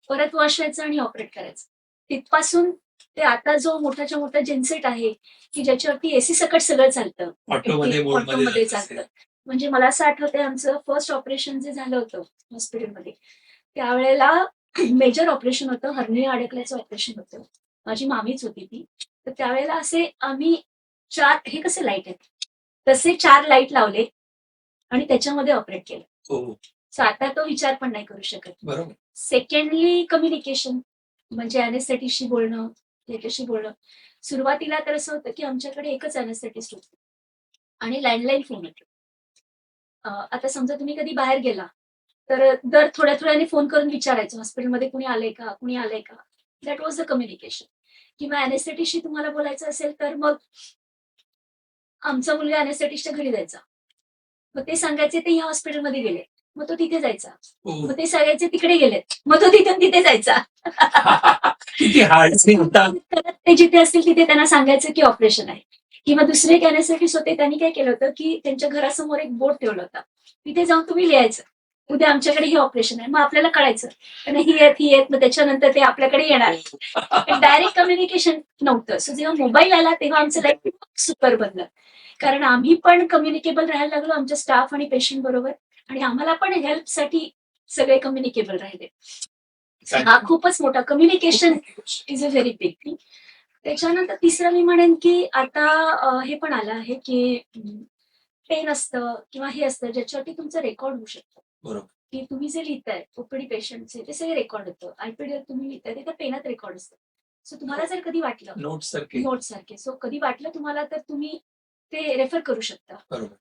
परत वॉश व्हायचं आणि ऑपरेट करायचं. तिथपासून ते आता जो मोठाच्या मोठा जेनसेट आहे की ज्याच्यावरती एसी सकट सगळं चालतं, ऑटोमध्ये चालतं. म्हणजे मला असं आठवतंय आमचं फर्स्ट ऑपरेशन जे झालं होतं हॉस्पिटलमध्ये, त्यावेळेला मेजर ऑपरेशन होतं, हर्निया अडकल्याचं ऑपरेशन होतं. माझी मामीच होती ती. तर त्यावेळेला असे आम्ही 4, हे कसे लाईट आहेत तसे 4 लाईट लावले आणि त्याच्यामध्ये ऑपरेट केलं. हो. सो आता तो विचार पण नाही करू शकत. बरोबर. सेकंडली कम्युनिकेशन, म्हणजे अॅनेस्थेटिस्टशी बोलणं, त्याच्याशी बोलणं. सुरुवातीला तर असं होतं की आमच्याकडे एकच अॅनेस्थेटिस्ट होतं आणि लँडलाईन फोन होते. आता समजा तुम्ही कधी बाहेर गेला तर दर थोड्या थोड्याने फोन करून विचारायचं हॉस्पिटलमध्ये कुणी आलंय का, कुणी आलंय का. That was the communication. किंवा अॅनेस्थेटिस्टशी तुम्हाला बोलायचं असेल तर मग आमचा मुलगा अॅनेस्थेटिस्टच्या घरी जायचा. मग ते सांगायचे ते ह्या हॉस्पिटलमध्ये गेले, मग तो तिथे जायचा. मग ते सांगायचे तिकडे गेलेत, मग तो तिथून तिथे जायचा. किती हार्ड. ते जिथे असतील तिथे त्यांना सांगायचं की ऑपरेशन आहे. किंवा दुसरे एक अॅनेस्थेटिस्ट होते, त्यांनी काय केलं होतं की त्यांच्या घरासमोर एक बोर्ड ठेवला होता. तिथे जाऊन तुम्ही लिहायचं उद्या आमच्याकडे हे ऑपरेशन आहे. मग आपल्याला कळायचं ही येत, मग त्याच्यानंतर ते आपल्याकडे येणार. डायरेक्ट कम्युनिकेशन नव्हतं. सो जेव्हा मोबाईल आला तेव्हा आमचं लाईफ सुपर बनलं. कारण आम्ही पण कम्युनिकेबल राहायला लागलो आमच्या स्टाफ आणि पेशंट बरोबर आणि आम्हाला पण हेल्पसाठी सगळे कम्युनिकेबल राहिले. हा खूपच मोठा communication is a very big thing. त्याच्यानंतर तिसरं मी म्हणेन की आता हे पण आलं आहे की पेन असतं किंवा हे असतं ज्याच्यावरती तुमचं रेकॉर्ड होऊ शकतं. बरोबर. की तुम्ही जे लिहिताय ओपीडी पेशंटचे ते सगळे रेकॉर्ड होतं. आयपीडी तुम्ही लिहिताय ते त्या पेनात रेकॉर्ड असतं. सो तुम्हाला जर कधी वाटलं नोट्स सारखे. नोट्स सारखे सो कधी वाटलं तुम्हाला तर तुम्ही ते रेफर करू शकता. बरोबर.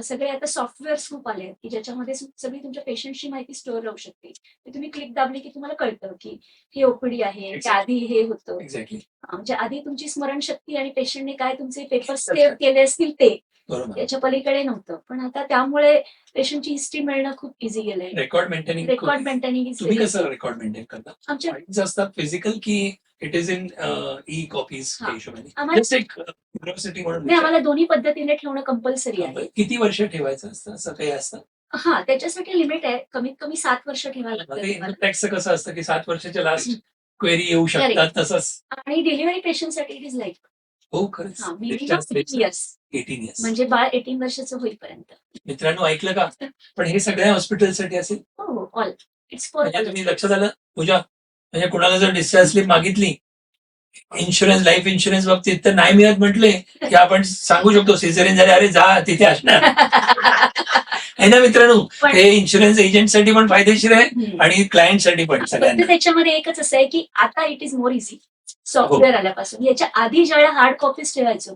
सगळे आता सॉफ्टवेअर्स खूप आले आहेत की ज्याच्यामध्ये सगळी तुमच्या पेशंटची माहिती स्टोअर राहू शकते. ते तुम्ही क्लिक दाबली की तुम्हाला कळतं की हे ओपीडी आहे, त्या आधी हे होतं. एक्झॅक्टली. म्हणजे आधी तुमची स्मरणशक्ती आणि पेशंटने काय तुमचे पेपर सेव्ह केले असतील ते बरोबर. त्याच्या पलीकडे नव्हतं. पण आता त्यामुळे पेशंटची हिस्ट्री मिळणं खूप इझी गेलंय. Record maintaining. रेकॉर्ड मेंटेनिंग तुम्ही कसं रेकॉर्ड मेंटेन करता? आमच्या फाईल्स असतात फिजिकल की it is in E copies हा. हिशोबाने? आम्हाला जस्ट एक क्युरिओसिटी म्हणून नाही, आम्हाला दोन्ही पद्धतीने ठेवणं कंपल्सरी आहे. किती वर्ष ठेवायचं असतं असं काही असतं? हा, त्याच्यासाठी लिमिट आहे. कमीत कमी 7 वर्ष ठेवायला लागतं ते तुम्हाला. टॅक्स कसं असतं की 7 वर्षाच्या लास्ट क्वेरी येऊ शकतात तसंच. आणि डिलिव्हरी पेशंटसाठी इट इज लाईफ. हो खरंच. हा, मिनिमम 18 इयर्स 18 इयर्स. म्हणजे बाळ 18 वर्षाचं होईपर्यंत. मित्रांनो ऐकलं का? पण हे सगळ्या हॉस्पिटलसाठी असेल. हो हो, ऑल इट्स फॉर म्हणजे तुम्ही लक्षात आलं पूजा, म्हणजे कुणाला जर डिस्चार्ज स्लिप मागितली इन्शुरन्स लाईफ इन्शुरन्स बाबतीत तर नाही मिळत म्हटले की आपण सांगू शकतो सिझेरियन झाले अरे जा तिथे असणार. आहे ना मित्रांनो, पण- हे इन्शुरन्स एजंटसाठी पण फायदेशीर आहे आणि क्लायंटसाठी पण फक्त सगळ्यांना. त्याच्यामध्ये एकच असं आहे की आता it is more easy software आल्यापासून. याच्या आधी ज्यावेळेला हार्ड कॉपीज ठेवायचो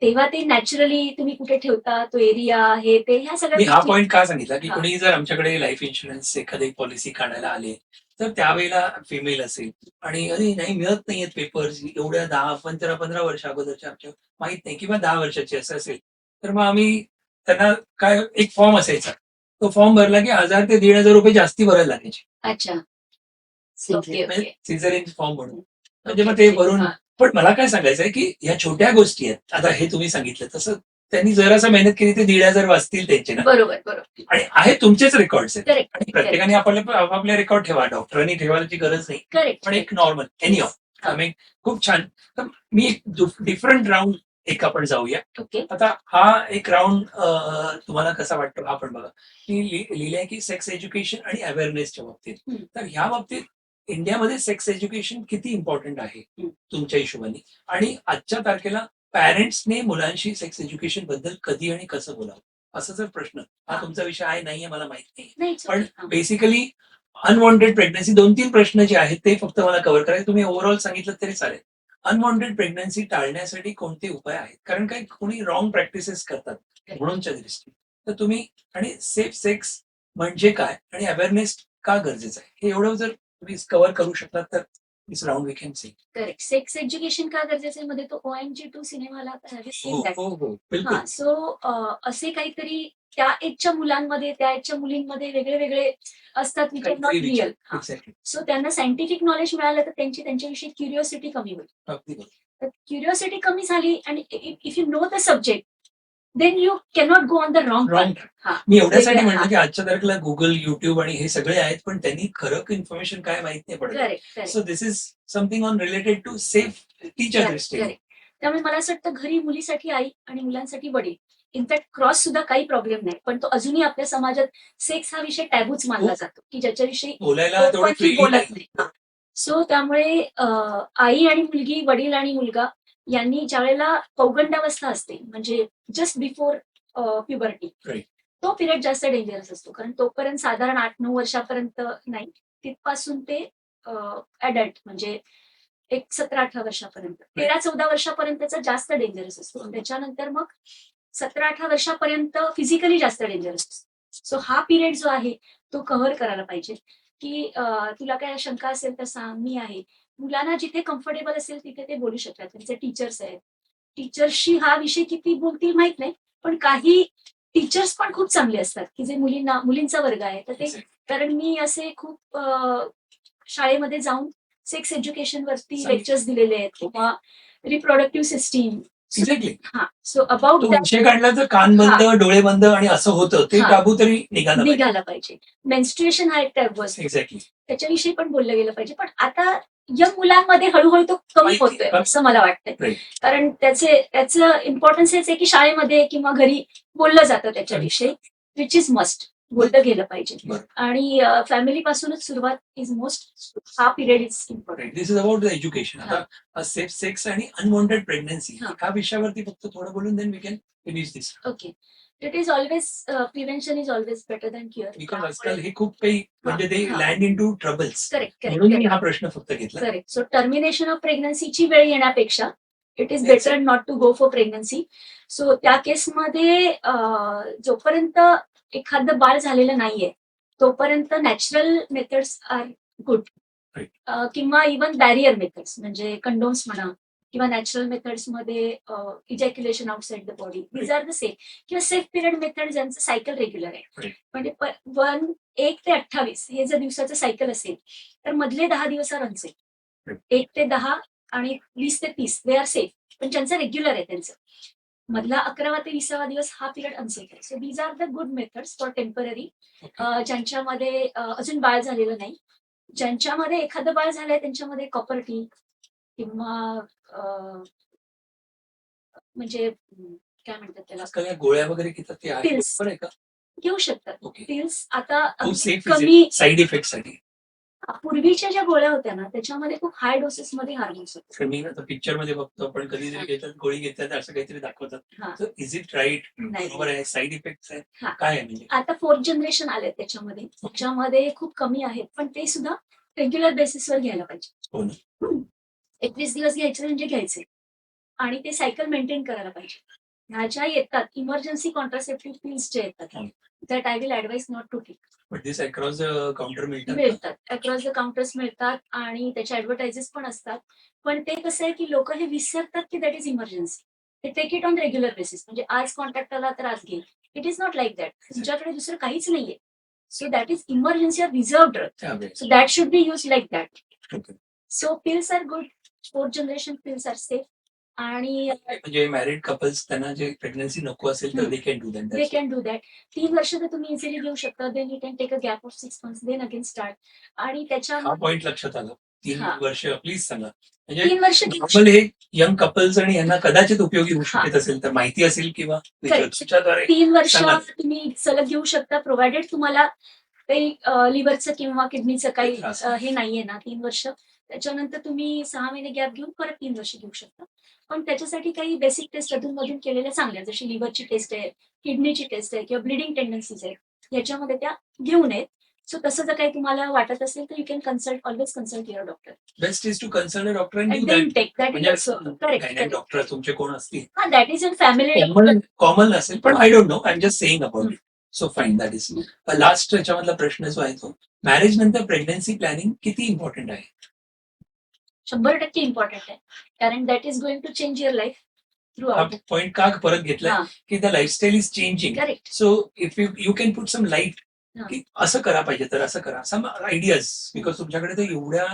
तेव्हा ते नॅचरली तुम्ही कुठे ठेवता तो एरिया हे ते ह्या मी सगळ्या हा गोष्टी- पॉईंट का सांगितला की हा. कोणी जर आमच्याकडे लाईफ इन्शुरन्स एखादी पॉलिसी काढायला आले तर त्यावेळेला फिमेल असेल आणि अरे नाही मिळत नाहीयेत पेपर्स एवढ्या 10-15 वर्ष अगोदरच्या आमच्या माहित नाही किंवा 10 वर्षाची असं असेल तर मग आम्ही त्यांना काय एक फॉर्म असायचा तो फॉर्म भरला की 1000 ते 1,500 रुपये जास्ती भरायला लागायचे. अच्छा ओके ओके. सिझरियन फॉर्म म्हणून म्हणजे मग ते भरून. हा. पण मला काय सांगायचंय की ह्या छोट्या गोष्टी आहेत. आता हे तुम्ही सांगितलं तसं त्यांनी जरासा मेहनत केली ते 1,500 वाचतील त्यांचे ना. बरोबर बरोबर. आणि आहे तुमचेच रेकॉर्ड्स आहेत करेक्ट आणि प्रत्येकाने आपापले रेकॉर्ड ठेवा. डॉक्टरांनी ठेवायची गरज नाही. करेक्ट. पण एक नॉर्मल एनी ऑफ आम्ही खूप छान. तर मी एक डिफरंट राऊंड एक आपण जाऊया. ओके. आता हा एक राऊंड तुम्हाला कसा वाटतो हा पण बघा की लिहिलंय की सेक्स एज्युकेशन आणि अवेअरनेसच्या बाबतीत. तर ह्या बाबतीत इंडियामध्ये सेक्स एज्युकेशन किती इम्पॉर्टंट आहे तुमच्या हिशोबाने आणि आजच्या तारखेला पॅरेंट्सने मुलांशी सेक्स एज्युकेशन बद्दल कधी आणि कसं बोलावं असा जर प्रश्न हा तुमचा विषय आहे नाहीये मला माहित नाही. नाही पण हा. बेसिकली अनवॉन्टेड प्रेग्नन्सी 2-3 प्रश्न जे आहेत ते फक्त मला कव्हर करायचे. तुम्ही ओव्हरऑल सांगितलं तरी चालेल. अनवॉन्टेड प्रेग्नन्सी टाळण्यासाठी कोणते उपाय आहेत? कारण काही कोणी रॉंग प्रॅक्टिसेस करतात म्हणूनच्या दृष्टीने. तर तुम्ही आणि सेफ सेक्स म्हणजे काय आणि अवेअरनेस का गरजेचं आहे हे एवढं जर तुम्ही कव्हर करू शकतात तर this round we can see. Correct. Sex education का गरजेचं आहे मध्ये तो OMG2 सिनेमाला बिलकुल. सो असे काहीतरी त्या एजच्या मुलांमध्ये त्या एजच्या मुलींमध्ये वेगळे वेगळे असतात which are not real. Exactly. So त्यांना सायंटिफिक नॉलेज मिळालं तर त्यांच्याविषयी क्युरिओसिटी कमी होईल. अगदी बरोबर. तर क्युरिओसिटी कमी झाली आणि if you know the subject then you cannot go on the wrong. मी एवढ्यासाठी वेगळं, म्हणलं की आजच्या तारखेला गुगल युट्यूब आणि हे सगळे आहेत पण त्यांनी खरं इन्फॉर्मेशन काय माहित नाही पडत. Correct. So this is something on related to safe teacher दृष्टीने. त्यामुळे मला असं वाटतं घरी मुलीसाठी आई आणि मुलांसाठी वडील इनफॅक्ट क्रॉस सुद्धा काही प्रॉब्लेम नाही. पण तो अजूनही आपल्या समाजात सेक्स हा विषय टॅबूच मानला जातो की ज्याच्याविषयी बोलायला तेवढं कोणती freely बोलत नाही. नाही. सो त्यामुळे आई आणि मुलगी वडील आणि मुलगा यांनी ज्या वेळेला पौगंडावस्था असते म्हणजे जस्ट बिफोर प्युबर्टी Right. तो पिरियड जास्त डेंजरस असतो कारण तोपर्यंत साधारण 8-9 वर्षापर्यंत नाही तिथपासून ते अडल्ट म्हणजे एक 17-18 वर्षापर्यंत 13-14 वर्षापर्यंतचा जास्त डेंजरस असतो. त्याच्यानंतर मग 17-18 वर्षापर्यंत फिजिकली जास्त डेंजरस असतो. सो हा पिरियड जो आहे तो कव्हर करायला पाहिजे की तुला काय शंका असेल तर सांग मी आहे. मुलांना जिथे कम्फर्टेबल असेल तिथे ते बोलू शकतात. त्यांचे टीचर्स आहेत. टीचर्सशी हा विषय किती बोलतील माहित नाही पण काही टीचर्स पण खूप चांगले असतात की जे मुलींचा वर्ग आहे तर ते कारण मी असे खूप शाळेमध्ये जाऊन सेक्स एज्युकेशन वरती लेक्चर्स दिलेले आहेत किंवा रिप्रोडक्टिव्ह सिस्टीम. एक्झॅक्टली. हा सो अबाउट तो विषय काढला तर कान बंद डोळे बंद आणि असं होतं ते हा. टाबू तरी निघाला पाहिजे. मेन्स्ट्रुएशन हा एक टॅबू असतो एक्झॅक्टली. त्याच्याविषयी पण बोललं गेलं पाहिजे. पण आता यंग मुलांमध्ये हळूहळू तो कमी होतोय असं मला वाटतंय. कारण त्याचं इम्पॉर्टन्स हेच आहे की शाळेमध्ये किंवा घरी बोललं जातं त्याच्याविषयी विच इज मस्ट. बोललं गेलं पाहिजे. बरं. आणि फॅमिली पासूनच सुरुवात इज मोस्ट, हा period is important. This is about the education. आता सेफ सेक्स आणि अनवॉन्टेड प्रेग्नन्सी हा. ह्या विषयावरती फक्त थोडं बोलून then we can finish this. Okay. It is always, prevention is always better than cure. Because आजकाल हे खूप काही म्हणजे ते हा. Land in to troubles. Correct म्हणून मी करेक्ट हा प्रश्न फक्त घेतला. करेक्ट. सो टर्मिनेशन ऑफ प्रेग्नन्सीची वेळ येण्यापेक्षा it is Yes. Better not to go for pregnancy. So त्या केसमध्ये जोपर्यंत एखादं बाळ झालेलं नाहीये तोपर्यंत natural methods are good. Right. किंवा इवन बॅरियर मेथड्स म्हणजे कंडोम्स म्हणा किंवा नॅचरल मेथड्स मध्ये ejaculation outside the body, these are the safe. किंवा सेफ पिरियड मेथड ज्यांचं सायकल रेग्युलर आहे. Right. म्हणजे 1 ते 28 हे जर दिवसाचं सायकल असेल तर मधले 10 दिवस आर अनसेफ. Right. 1 ते 10 आणि 20 ते 30 दे आर सेफ, पण ज्यांचं रेग्युलर आहे त्यांचं मधला 11वा ते 20वा दिवस हा पिरियड अनसेफ आहे. So these are the good methods for temporary. ज्यांच्यामध्ये अजून बाळ झालेलं नाही, ज्यांच्यामध्ये एखादं बाळ झालंय त्यांच्यामध्ये कॉपर टी किंवा म्हणजे काय म्हणतात त्याला, आजकाल या गोळ्या वगैरे घेतात ते आहे Pills. बरोबर आहे का? घेऊ शकतात. ओके. पिल्स आता खूप अगदी सेफ कमी. साईड इफेक्ट साठी. पूर्वीच्या ज्या गोळ्या होत्या ना त्याच्यामध्ये खूप हाय डोसेस मध्ये हार्मोन्स होते. तर मी आता पिक्चर मध्ये बघतो आपण कधीतरी हा. घेतात गोळी घेतात असं काहीतरी दाखवतात. हा. तर इज इट राईट? नाही. बरोबर आहे? साईड इफेक्ट आहे हा. काय आहे म्हणजे? आता 4th जनरेशन आले त्याच्यामध्ये, त्याच्यामध्ये खूप कमी आहेत, पण ते सुद्धा रेग्युलर बेसिसवर घ्यायला पाहिजे. हो ना. 21 दिवस घ्यायचे म्हणजे घ्यायचे आणि ते सायकल मेंटेन करायला पाहिजे. ह्या ज्या येतात इमर्जन्सी कॉन्ट्रासेप्टिव्ह पिल्स जे येतात हं. That I will advise not to take. But this across counter मिळतात का? मिळतात, अक्रॉस द काउंटर्स मिळतात आणि त्याचे ऍडव्हर्टायजेस पण असतात. पण ते कसं आहे की लोक हे विसरतात की दॅट इज इमर्जन्सी. ते take it on regular basis, म्हणजे आज कॉन्टॅक्ट आला तर आज घे. It is not like that. तुमच्याकडे दुसरं काहीच नाहीये. So that is emergency or reserve drug. त्यावेळेस. So that should be use like that. Okay. So pills are good. 4th generation pills are safe. आणि म्हणजे मॅरिड कपल्स त्यांना जे pregnancy नको असेल तर हं. They can do they that. Can do that. 3 वर्ष तर तुम्ही इझिली घेऊ शकता. Then you can take a gap of 6 months, then again start. आणि त्याच्या हा पॉइंट लक्षात आला. 3 हा. वर्ष प्लीज सांगा. म्हणजे 3 वर्ष घेऊ नॉर्मल हे यंग कपल्स आणि यांना कदाचित उपयोगी होऊ हा. शकत असेल तर माहिती असेल किंवा Correct. तुमच्याद्वारे 3 वर्ष सांगा. तुम्ही सलग घेऊ शकता, प्रोव्हायडेड तुम्हाला काही लिव्हरचं किंवा किडनीचं काही त्रास. हे नाहीये ना 3 वर्ष. त्याच्यानंतर तुम्ही 6 महिने गॅप घेऊन परत 3 वर्ष घेऊ शकता. पण त्याच्यासाठी काही बेसिक टेस्ट अधूनमधून केलेल्या चांगल्या, जशी लिव्हरची टेस्ट आहे, किडनीची टेस्ट आहे किंवा ब्लिडिंग टेंडन्सीज आहे, याच्यामध्ये त्या घेऊ नयेत. सो तसं जर काही तुम्हाला वाटत असेल तर you can consult, always consult your doctor. Best is to consult a doctor and and then take that is म्हणजे ऑल्सो करेक्ट. डॉक्टर तुमचे कोण असतील हा, that is in family. Common असेल पण I don't know, I am just saying about hmm. It. So fine, that is last. याच्यामधला प्रश्न जो आहे तो मॅरेज नंतर प्रेग्नन्सी प्लॅनिंग किती इम्पॉर्टंट आहे? 100% इम्पॉर्टंट आहे. कारण that is going to change your life through हा आउट. पॉइंट का परत घेतलाय हा, की the lifestyle is changing. Correct. So if you can put some light हा. की असं करा पाहिजे तर असं करा, सम आयडियाज. बिकॉज तुमच्याकडे तर एवढ्या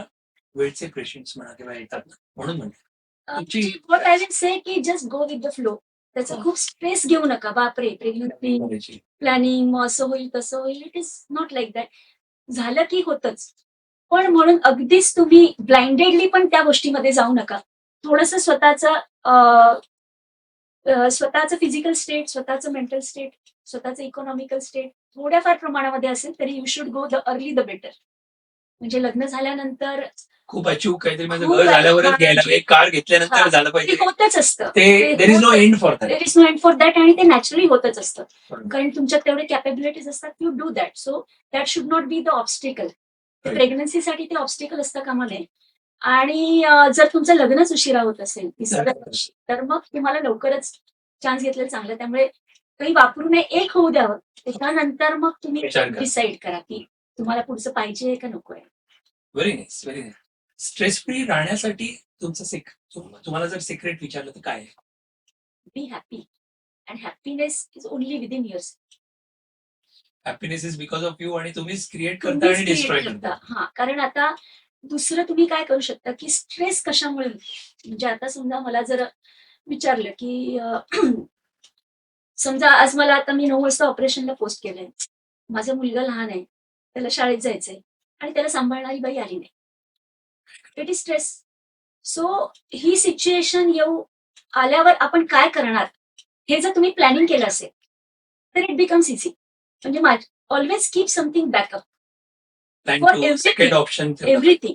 वेळचे पेशंट्स म्हणा किंवा येतात ना, म्हणून म्हणते तुमची- व्हॉट आय विल से की just go with the flow. त्याचा हा. खूप स्ट्रेस घेऊ नका. बापरे, प्रेग्नन्सी प्लॅनिंग मग असं होईल तसं होईल. It is not like that. झालं की होतच. पण म्हणून अगदीच तुम्ही ब्लाइंडेडली पण त्या गोष्टीमध्ये जाऊ नका. थोडंसं स्वतःचं फिजिकल स्टेट, स्वतःचं मेंटल स्टेट, स्वतःचं इकॉनॉमिकल स्टेट थोड्याफार प्रमाणामध्ये असेल तरी you should go the early the better. म्हणजे लग्न झाल्यानंतर खूप अचूक काहीतरी माझं खूप घर झाल्यावरच आहे. घ्यायला, एक कार घेतल्यानंतर हा. झालं ते पाहिजे. होतच असतं. ते there is no end for that. There is no end for that. आणि ते नॅचरली होतच असतं. कारण तुमच्यात तेवढे कॅपेबिलिटीज असतात, you do that. So that should not be the obstacle. प्रेग्नन्सीसाठी ते ऑब्स्टिकल असतं कामा नये. आणि जर तुमचं लग्नच उशिरा होत असेल 30व्या वर्षी, तर मग तुम्हाला लवकरच चान्स घेतलेलं चांगलं. त्यामुळे काही वापरू नये, एक होऊ द्यावं. त्याच्यानंतर मग तुम्ही विचार करा. डिसाईड करा की तुम्हाला पुढचं पाहिजे का नको आहे. Very nice, very nice. Stress free राहण्यासाठी तुमचं तुम्हाला जर सिक्रेट विचारलं तर काय आहे? Be happy. And happiness is only within yours. Happiness is because of you आणि तुम्हीच क्रिएट करता आणि डिस्ट्रॉय करता. हा, कारण आता दुसरं तुम्ही काय करू शकता की स्ट्रेस कशामुळे, म्हणजे आता समजा मला जर विचारलं की समजा आज मला आता मी 9 वाजता ऑपरेशनला पोस्ट केलंय. माझा मुलगा लहान आहे, त्याला शाळेत जायचंय आणि त्याला सांभाळणारी बाई आली नाही. It is stress. So he situation आल्यावर आपण काय करणार हे जर तुम्ही प्लॅनिंग केलं असेल तर इट बिकम्स इझी. म्हणजे always keep something backup plan For to everything. Second option everything.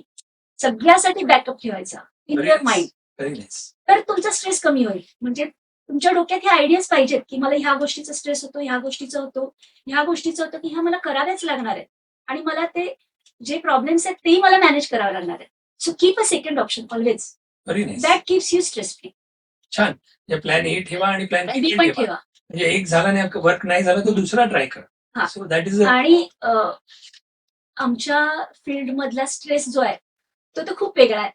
सगळ्यासाठी बॅकअप ठेवायचा in your mind. Very nice. तर तुमचा स्ट्रेस कमी होईल. म्हणजे तुमच्या डोक्यात ह्या आयडियाज पाहिजेत की मला ह्या गोष्टीचा स्ट्रेस होतो, ह्या गोष्टीचा होतो, ह्या गोष्टीचं होतं की ह्या मला कराव्याच लागणार आहेत आणि मला ते जे प्रॉब्लेम्स आहेत तेही मला मॅनेज करावं लागणार आहे. So keep a second option always. Very nice. That keeps you stress free. छान. प्लॅन ए ठेवा आणि प्लॅन बी बी पण ठेवा. ठेवा. म्हणजे एक झाला नाही, वर्क नाही झालं तर दुसरा ट्राय करा. हा. सो दॅट इज आणि आमच्या फील्ड मधला स्ट्रेस जो आहे तो तर खूप वेगळा आहे.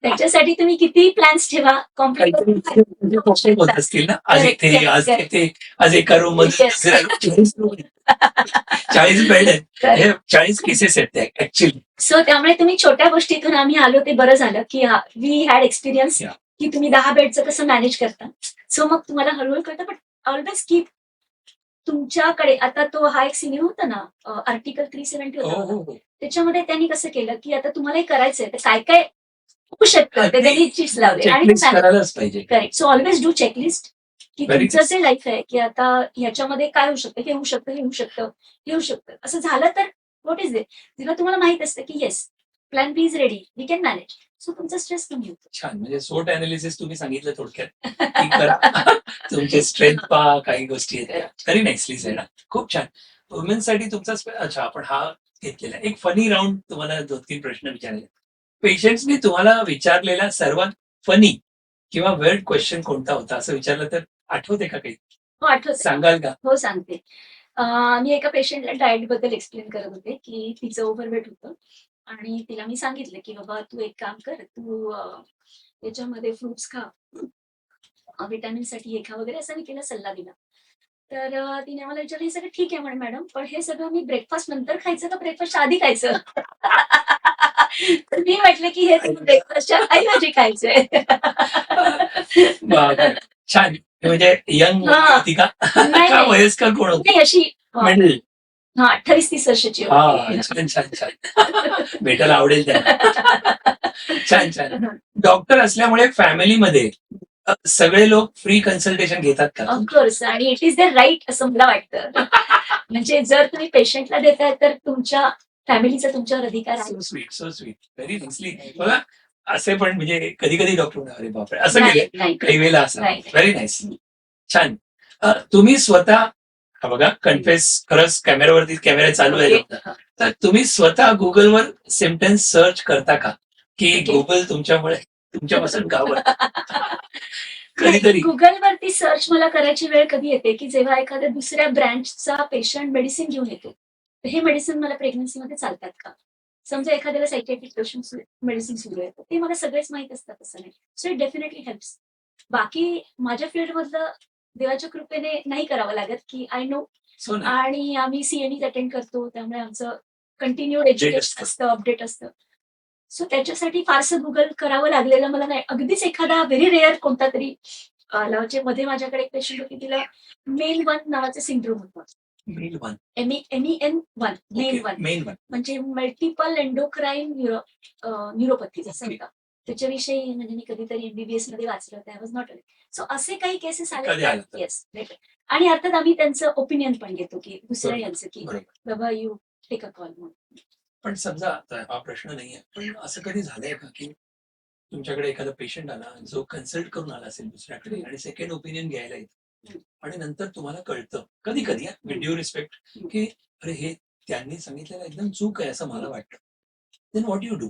त्याच्यासाठी तुम्ही किती प्लॅन्स ठेवा काहीतरी होत असतील ना, आज Correct, इथे, correct, आज correct. तिथे, आज एका रूम मध्ये Yes. दुसऱ्या room मध्ये 40 बेड आहेत. हे 40 केसेस आहेत ऍक्च्युअली. सो त्यामुळे तुम्ही छोट्या गोष्टीतून आम्ही आलो ते बरं झालं की वी हॅड एक्सपिरियन्स Yeah. की तुम्ही 10 बेडचं कसं मॅनेज करता. सो मग तुम्हाला हळूहळू कळतं. बट ऑलवेज कीप तुमच्याकडे आता तो हा एक सिनेमा होता ना आर्टिकल 370 हो होता. हो हो. त्याच्यामध्ये त्यांनी कसं केलं की आता तुम्हाला हे करायचंय तर काय काय होऊ शकतं ते अगदी. त्यांनी चिट्स लावले आणि चेकलिस्ट करायलाच पाहिजे. Correct. So always do checklist की Very तुमचं nice. जे लाईफ आहे की आता ह्याच्यामध्ये काय होऊ शकतं, हे होऊ शकतं, हे होऊ शकतं, हे होऊ शकतं. असं झालं तर व्हॉट इज इट? जेव्हा तुम्हाला माहित असतं की yes plan B is ready, we can manage. So तुमचा स्ट्रेस कमी होतो. छान. म्हणजे SWOT अनालिसिस तुम्ही सांगितलं थोडक्यात की करा. तुमचे स्ट्रेंथ पहा, काही गोष्टी आहेत. Very nicely sed. खूप छान. वुमेन्ससाठी तुमचा अच्छा, आपण हा घेतलेला एक फनी राऊंड तुम्हाला 2-3 प्रश्न विचारले. पेशंट्सनी तुम्हाला विचारलेला सर्वात फनी किंवा वेर्ड क्वेश्चन कोणता होता असं विचारलं तर आठवते का काही? हो आठवत. सांगाल का? हो सांगते. मी एका पेशंटला डाएट बद्दल एक्सप्लेन करत होते की तिचं ओव्हरवेट होतं आणि तिला मी सांगितलं की बाबा तू एक काम कर, तू याच्यामध्ये फ्रुट्स खा, व्हिटॅमिन साठी हे खा वगैरे असं मी तिला सल्ला दिला. तर तिने मला विचारलं, हे सगळं ठीक आहे म्हणे मॅडम, पण हे सगळं मी ब्रेकफास्ट नंतर खायचं का ब्रेकफास्टच्या आधी खायचं? तर मी म्हटलं की हे तुम्ही ब्रेकफास्टच्या ऐवजी खायचंय. बापरे! छान. म्हणजे यंग हा. होती का? नाही, का नाही. वयस्कर कोण होती? नाही अशी मिडल. 28-30 वर्षाची हा, होती. छान, छान, छान. भेटायला आवडेल त्यांना. छान, छान. डॉक्टर असल्यामुळे फॅमिलीमध्ये सगळे लोक फ्री कन्सल्टेशन घेतात का? ऑफकोर्स. आणि इट इज द राईट असं मला वाटतं. म्हणजे जर तुम्ही पेशंटला देताय तर तुमच्या फॅमिलीचा तुमच्यावर अधिकार आहे. So sweet, so sweet. Very nicely. बघा असे पण म्हणजे कधी-कधी डॉक्टर अरे बापरे! असं नाही, केलं. नाही. काही वेळेला असं. नाही. Very nice. छान. तुम्ही स्वतः हा बघा कन्फेस खरंच कॅमेरा चालू आहे. Okay. तर तुम्ही स्वतः गुगलवर सिम्पटम्स सर्च करता का? की Okay. गुगल तुमच्यापासून घाबरतं? कधीतरी. गुगलवरती सर्च मला करायची वेळ कधी येते की जेव्हा एखाद्या दुसऱ्या ब्रँचचा पेशंट मेडिसिन घेऊन येतो. तर हे मेडिसिन मला प्रेग्नन्सीमध्ये चालतात का? समजा एखाद्याला सायकॅट्रिक मेडिसिन सुरू आहे तर ते मला सगळेच माहित असतात असं नाही. So it definitely helps. बाकी माझ्या फील्डमधलं देवाच्या कृपेने नाही करावं लागत की आय नो. सो नाही. आणि आम्ही सीएनई अटेंड करतो त्यामुळे आमचं कंटिन्युअड एज्युकेशन असतं, अपडेट असतं. सो त्याच्यासाठी फारसं गुगल करावं लागलेलं मला नाही. अगदीच एखादा व्हेरी रेअर कोणता तरी म्हणजे मध्ये माझ्याकडे एक पेशंट होती, तिला मेन 1 नावाचा सिंड्रोम होता. Male one. MEN1 men 1 men one. म्हणजे मल्टिपल एंडोक्राईन न्यूरोपॅथी असं Okay. होतं. त्याच्याविषयी म्हणजे मी कधीतरी MBBS मध्ये वाचलं होतं. I was not. सो असे काही केसेस कधी आले आलं तर. येस. आणि अर्थात आम्ही त्यांचं ओपिनियन पण घेतो की दुसऱ्या बरोबर. यांचं की बरोबर. बाबा यू टेक अ कॉल म्हणून. पण समजा आता हा प्रश्न नाहीये. पण असं कधी झालंय का की तुमच्याकडे एखादा पेशंट आला जो कन्सल्ट करून आला असेल दुसऱ्याकडे आणि सेकंड ओपिनियन घ्यायला येतो आणि नंतर तुम्हाला कळतं कधी कधी विथ ड्यू रिस्पेक्ट की अरे हे त्यांनी सांगितलेलं एकदम चूक आहे असं मला वाटतं. Then what you do,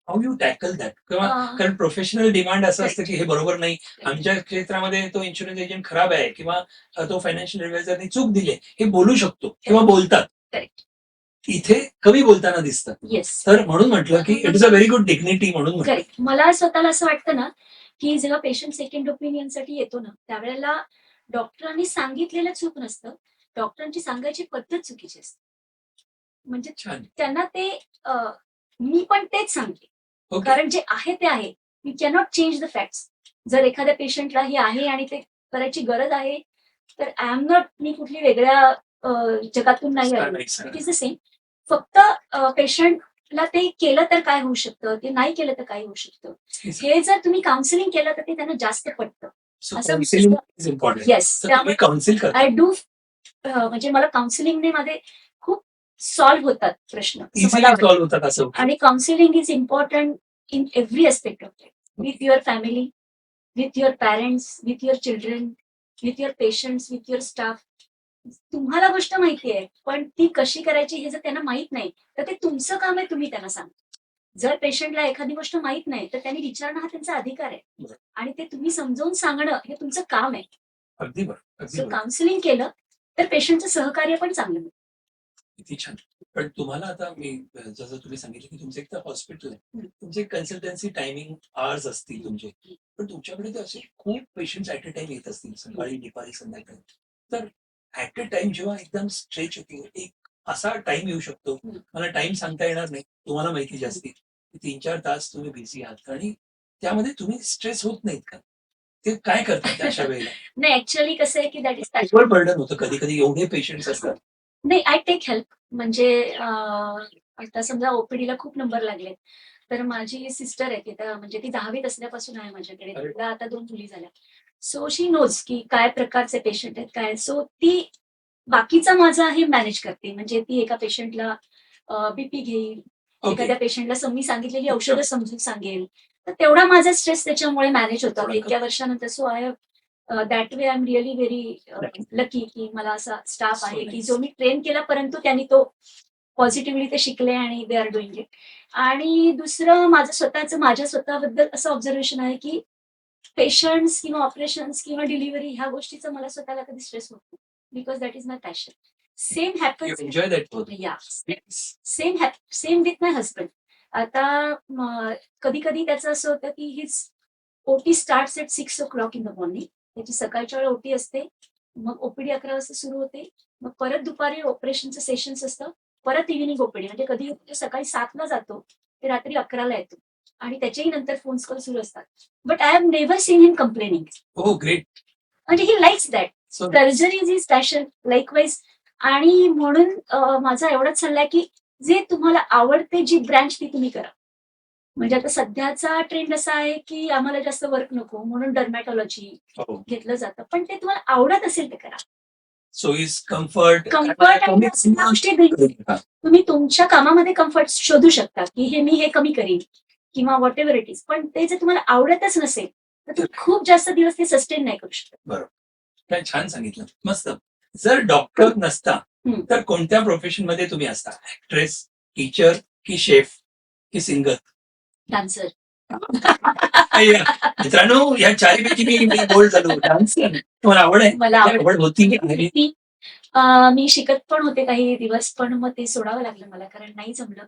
how you tackle that? किंवा कारण प्रोफेशनल डिमांड असं असतं की हे बरोबर नाही, आमच्या क्षेत्रामध्ये तो इन्शुरन्स एजंट खराब आहे किंवा तो फायनान्शियल ऍडवायझरनी चूक दिली हे बोलू शकतो किंवा बोलतात. Correct. इथे कमी बोलताना दिसतात. येस. तर म्हणून म्हटलं की it is a very good dignity म्हणून म्हटलं. करेक्ट. मला स्वतःला असं वाटतं ना की जेव्हा पेशंट सेकंड ओपिनियन साठी येतो ना त्यावेळेला डॉक्टरांनी सांगितलेलं चूक नसतं, डॉक्टरांची सांगायची पद्धत चुकीची असते. म्हणजे छान. त्यांना ते मी पण तेच सांगते. ओके. कारण जे आहे ते आहे. You cannot change the facts. जर एखाद्या पेशंटला हे आहे आणि ते करायची गरज आहे तर आय एम नॉट, मी कुठली वेगळ्या जगातून नाही आली. It is the same. फक्त पेशंटला ते केलं तर काय होऊ शकतं, ते नाही केलं तर काय होऊ शकतं, हे जर तुम्ही काउन्सिलिंग केलं तर ते त्यांना जास्त पटतं. असं काउन्सिलिंग इज इम्पॉर्टंट. येस. तुम्ही काउन्सिल करता. आय डू म्हणजे मला काउन्सिलिंगने माझे खूप सॉल्व्ह होतात प्रश्न असं मला इझिली वाटतं. सॉल्व्ह होतात असं. आणि counselling is important in every aspect of life, with your family, with your parents, with your children, with your patients, with your staff. तुम्हाला गोष्ट माहिती आहे, पण ती कशी करायची हे जर त्यांना माहित नाही, तर ते तुमचं काम आहे, तुम्ही त्यांना सांगा. जर पेशंटला एखादी गोष्ट माहित नाही, तर त्यांनी विचारणं हा त्यांचा अधिकार आहे. बरं. आणि ते तुम्ही समजावून सांगणं हे तुमचं काम आहे. अगदी बरं, अगदी सो बरं. काउन्सिलिंग केलं तर पेशंटचं सहकार्य पण चांगलं मिळतं. किती छान. पण तुम्हाला आता मी जसं तुम्ही सांगितलं की तुमचं एक तर हॉस्पिटल आहे, हं. तुमचे कन्सल्टन्सी टायमिंग आवर्स असतील तुमचे, पण तुमच्याकडे तर असे खूप पेशंट्स ऍट अ टाइम येत असतील, सकाळी, दुपारी, संध्याकाळी. तर ऍट अ टाइम जेव्हा एकदम स्ट्रेच होती, एक असा टाइम येऊ शकतो, हं. मला टाइम सांगता येणार नाही, तुम्हाला माहिती जास्ती, की 3-4 तास तुम्ही बिझी आहात आणि त्यामध्ये तुम्ही स्ट्रेस होत नाहीत का? ते काय करतात अशा वेळेला? नाही, ऍक्च्युअली कसं आहे की दॅट इज ओव्हर बर्डन होतं कधी-कधी, एवढे पेशंट्स असतात. नाही, आय टेक हेल्प. म्हणजे आता समजा ओपीडीला खूप नंबर लागले, तर माझी सिस्टर आहे तिथं, म्हणजे ती 10वीत असल्यापासून आहे माझ्याकडे. अरे तिला आता 2 मुली झाल्या. सो शी नोज की काय प्रकारचे पेशंट आहेत काय. सो ती बाकीचा माझा हे मॅनेज करते. म्हणजे ती एका पेशंटला बीपी घेईल, ओके. एखाद्या पेशंटला मी सांगितलेली औषधं समजून सांगेल. तर तेवढा माझा स्ट्रेस त्याच्यामुळे मॅनेज होतो थोडा इतक्या वर्षानंतर. So I that way I am really very lucky की मला असा स्टाफ आहे की जो मी ट्रेन केला, परंतु त्यांनी तो पॉझिटिव्हली ते शिकले आणि दे आर डुईंग इट. आणि दुसरं माझं स्वतःचं, माझ्या स्वतःबद्दल असं ऑब्झर्वेशन आहे की पेशंट्स किंवा ऑपरेशन्स किंवा डिलिव्हरी ह्या गोष्टीचा मला स्वतःला कधी स्ट्रेस होत नाही. Because that is my passion. Same you happens enjoy that work. या सेम विथ माय हजबंड. आता कधी-कधी त्याचं असं होतं की हिज ओटी starts at 6:00 in the morning. त्याची सकाळच्या वेळेला ओटी असते. मग ओपीडी 11 वाजता सुरू होते. मग परत दुपारी ऑपरेशनचं सेशन्स असतं. परत इव्हनिंग ओपीडी. म्हणजे कधी तो सकाळी 7:00ला जातो, ते रात्री 11ला येतो. आणि त्याच्याही नंतर फोन्स कॉल सुरू असतात. But I have never seen him complaining. हो, ग्रेट. म्हणजे he likes that. So surgery is his passion likewise. आणि म्हणून माझा एवढाच सल्ला आहे की जे तुम्हाला आवडते जी ब्रँच ती तुम्ही करा. म्हणजे आता सध्याचा ट्रेंड असा आहे की आम्हाला जास्त वर्क नको म्हणून डर्मॅटॉलॉजी हो. घेतलं जातं. पण ते तुम्हाला आवडत असेल ते करा. सोयीस, कम्फर्ट कम्फर्ट आणि या सगळ्या गोष्टी तुम्ही तुमच्या कामामध्ये कम्फर्ट शोधू शकता की हे मी हे कमी करीन किंवा व्हॉट एव्हर इट इज. पण ते जर तुम्हाला आवडतच नसेल, तर तुम्ही खूप जास्त दिवस ते सस्टेन नाही करू शकत. बरोबर. काय छान सांगितलं. मस्त. जर डॉक्टर नसता, हं. तर कोणत्या प्रोफेशन मध्ये तुम्ही असता? ऍक्ट्रेस, टीचर की शेफ की सिंगर? डान्सर. मित्रांनो, या चारीपैकी मी बोल्ड झालो. डान्स तुम्हाला आवड आहे? मला आवड आवड होती की आहे? ती मी शिकत पण होते काही दिवस, पण मग ते सोडावं लागलं मला कारण नाही जमलं.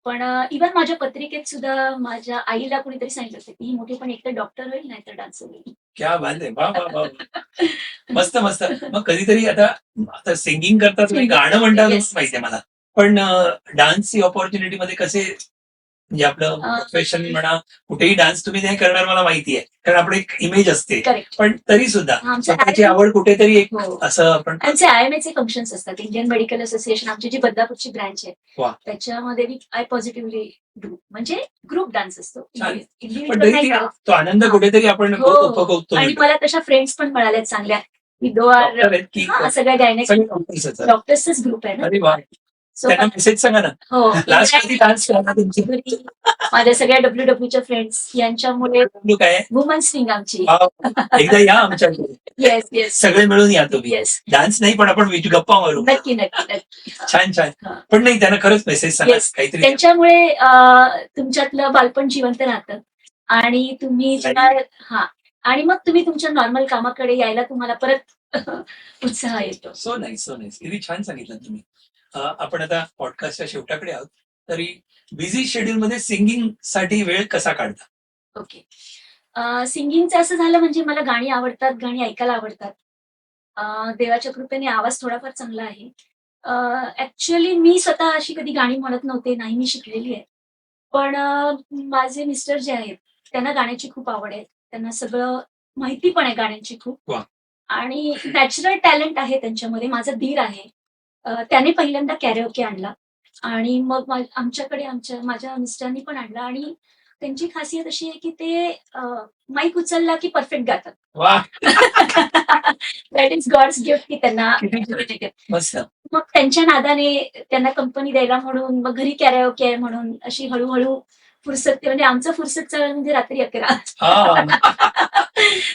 पण इव्हन माझ्या पत्रिकेत सुद्धा माझ्या आईला कुणीतरी सांगितलं होतं की ही मोठी पण एकतर डॉक्टर होईल नाहीतर डान्सर होईल. क्या बात आहे. वाह, वाह, वाह! मस्त, मस्त. मग कधीतरी आता आता सिंगिंग करता तुम्ही, गाणं म्हणता Yes. माहिती आहे मला. पण डान्सची अपॉर्च्युनिटी मध्ये कसे, म्हणजे आपलं प्रोफेशन म्हणा, कुठेही डान्स तुम्ही नाही करणार मला माहिती आहे. कारण आपली एक इमेज असते. करेक्ट. पण तरी सुद्धा आमच्या स्वतःची आवड कुठेतरी एक हो. असं आपण आमचे आयएमएचे फंक्शन्स असतात. इंडियन मेडिकल असोसिएशन आमची जी बदलापूरची ब्रँच आहे. वा. त्याच्यामध्ये मी आय पॉझिटिव्हली ग्रुप म्हणजे ग्रुप डान्स असतो. छान. पण इंडिव्हिज्युअल तरी नाही ती- करत. तो आनंद हा. कुठेतरी आपण हो. उपभोगतो. आणि मला तशा फ्रेंड्स पण मिळाल्यात चांगल्या. की दो आर डॉक्टर आहेत की सगळ्या गायनेक सगळे डॉक्टर्स आहेत. डॉक्टर्सचाच ग्रुप आहे ना. अरे वा. सो त्यांना मेसेज सांगा ना. हो. लास्ट कधी डान्स केला तुमची? माझ्या सगळ्या डब्ल्यूडब्ल्यूच्या फ्रेंड्स यांच्यामुळे डब्ल्यू काय आहे? वुमन्स विंग आमची. वाव. एकदा या आमच्याकडे. येस येस सगळे मिळून या तुम्ही. येस. डान्स नाही पण आपण गप्पा मारू. नक्की नक्की नक्की. छान छान. हा. पण नाही, त्यांना खरंच मेसेज सांगा Yes. काहीतरी. त्यांच्यामुळे तुमच्यातलं बालपण जिवंत राहतं आणि तुम्ही जेव्हा हा आणि मग तुम्ही तुमच्या नॉर्मल कामाकडे यायला तुम्हाला परत उत्साह येतो. So nice, so nice. किती छान सांगितलं तुम्ही. आपण आता पॉडकास्टच्या शेवटाकडे आहोत. तरी बिझी शेड्यूल मध्ये सिंगिंग साठी वेळ कसा काढता? ओके. सिंगिंगचं असं झालं म्हणजे मला गाणी आवडतात, गाणी ऐकायला आवडतात. देवाच्या कृपेने आवाज थोडाफार चांगला आहे. ऍक्च्युअली मी स्वतः अशी कधी गाणी म्हणत नव्हते, नाही मी शिकलेली आहे. पण माझे मिस्टर जे आहेत, त्यांना गाण्याची खूप आवड आहे. त्यांना सगळं माहिती पण आहे गाण्यांची खूप. वा. आणि नॅचरल टॅलेंट आहे त्यांच्यामध्ये. माझा दीर आहे. त्याने पहिल्यांदा कॅरिओके आणला आणि मग आमच्याकडे माझ्या मिस्टरांनी पण आणला आणि त्यांची खासियत अशी आहे की ते माईक उचलला की परफेक्ट गातात. वा दॅट इज गॉड्स गिफ्ट की त्यांना किती छान. मस्त. मग त्यांच्या नादाने त्यांना कंपनी द्यायला म्हणून मग घरी कॅरेओके आहे म्हणून अशी हळूहळू फुरसत म्हणजे आमचं फुरसतचा वेळ म्हणजे रात्री 11.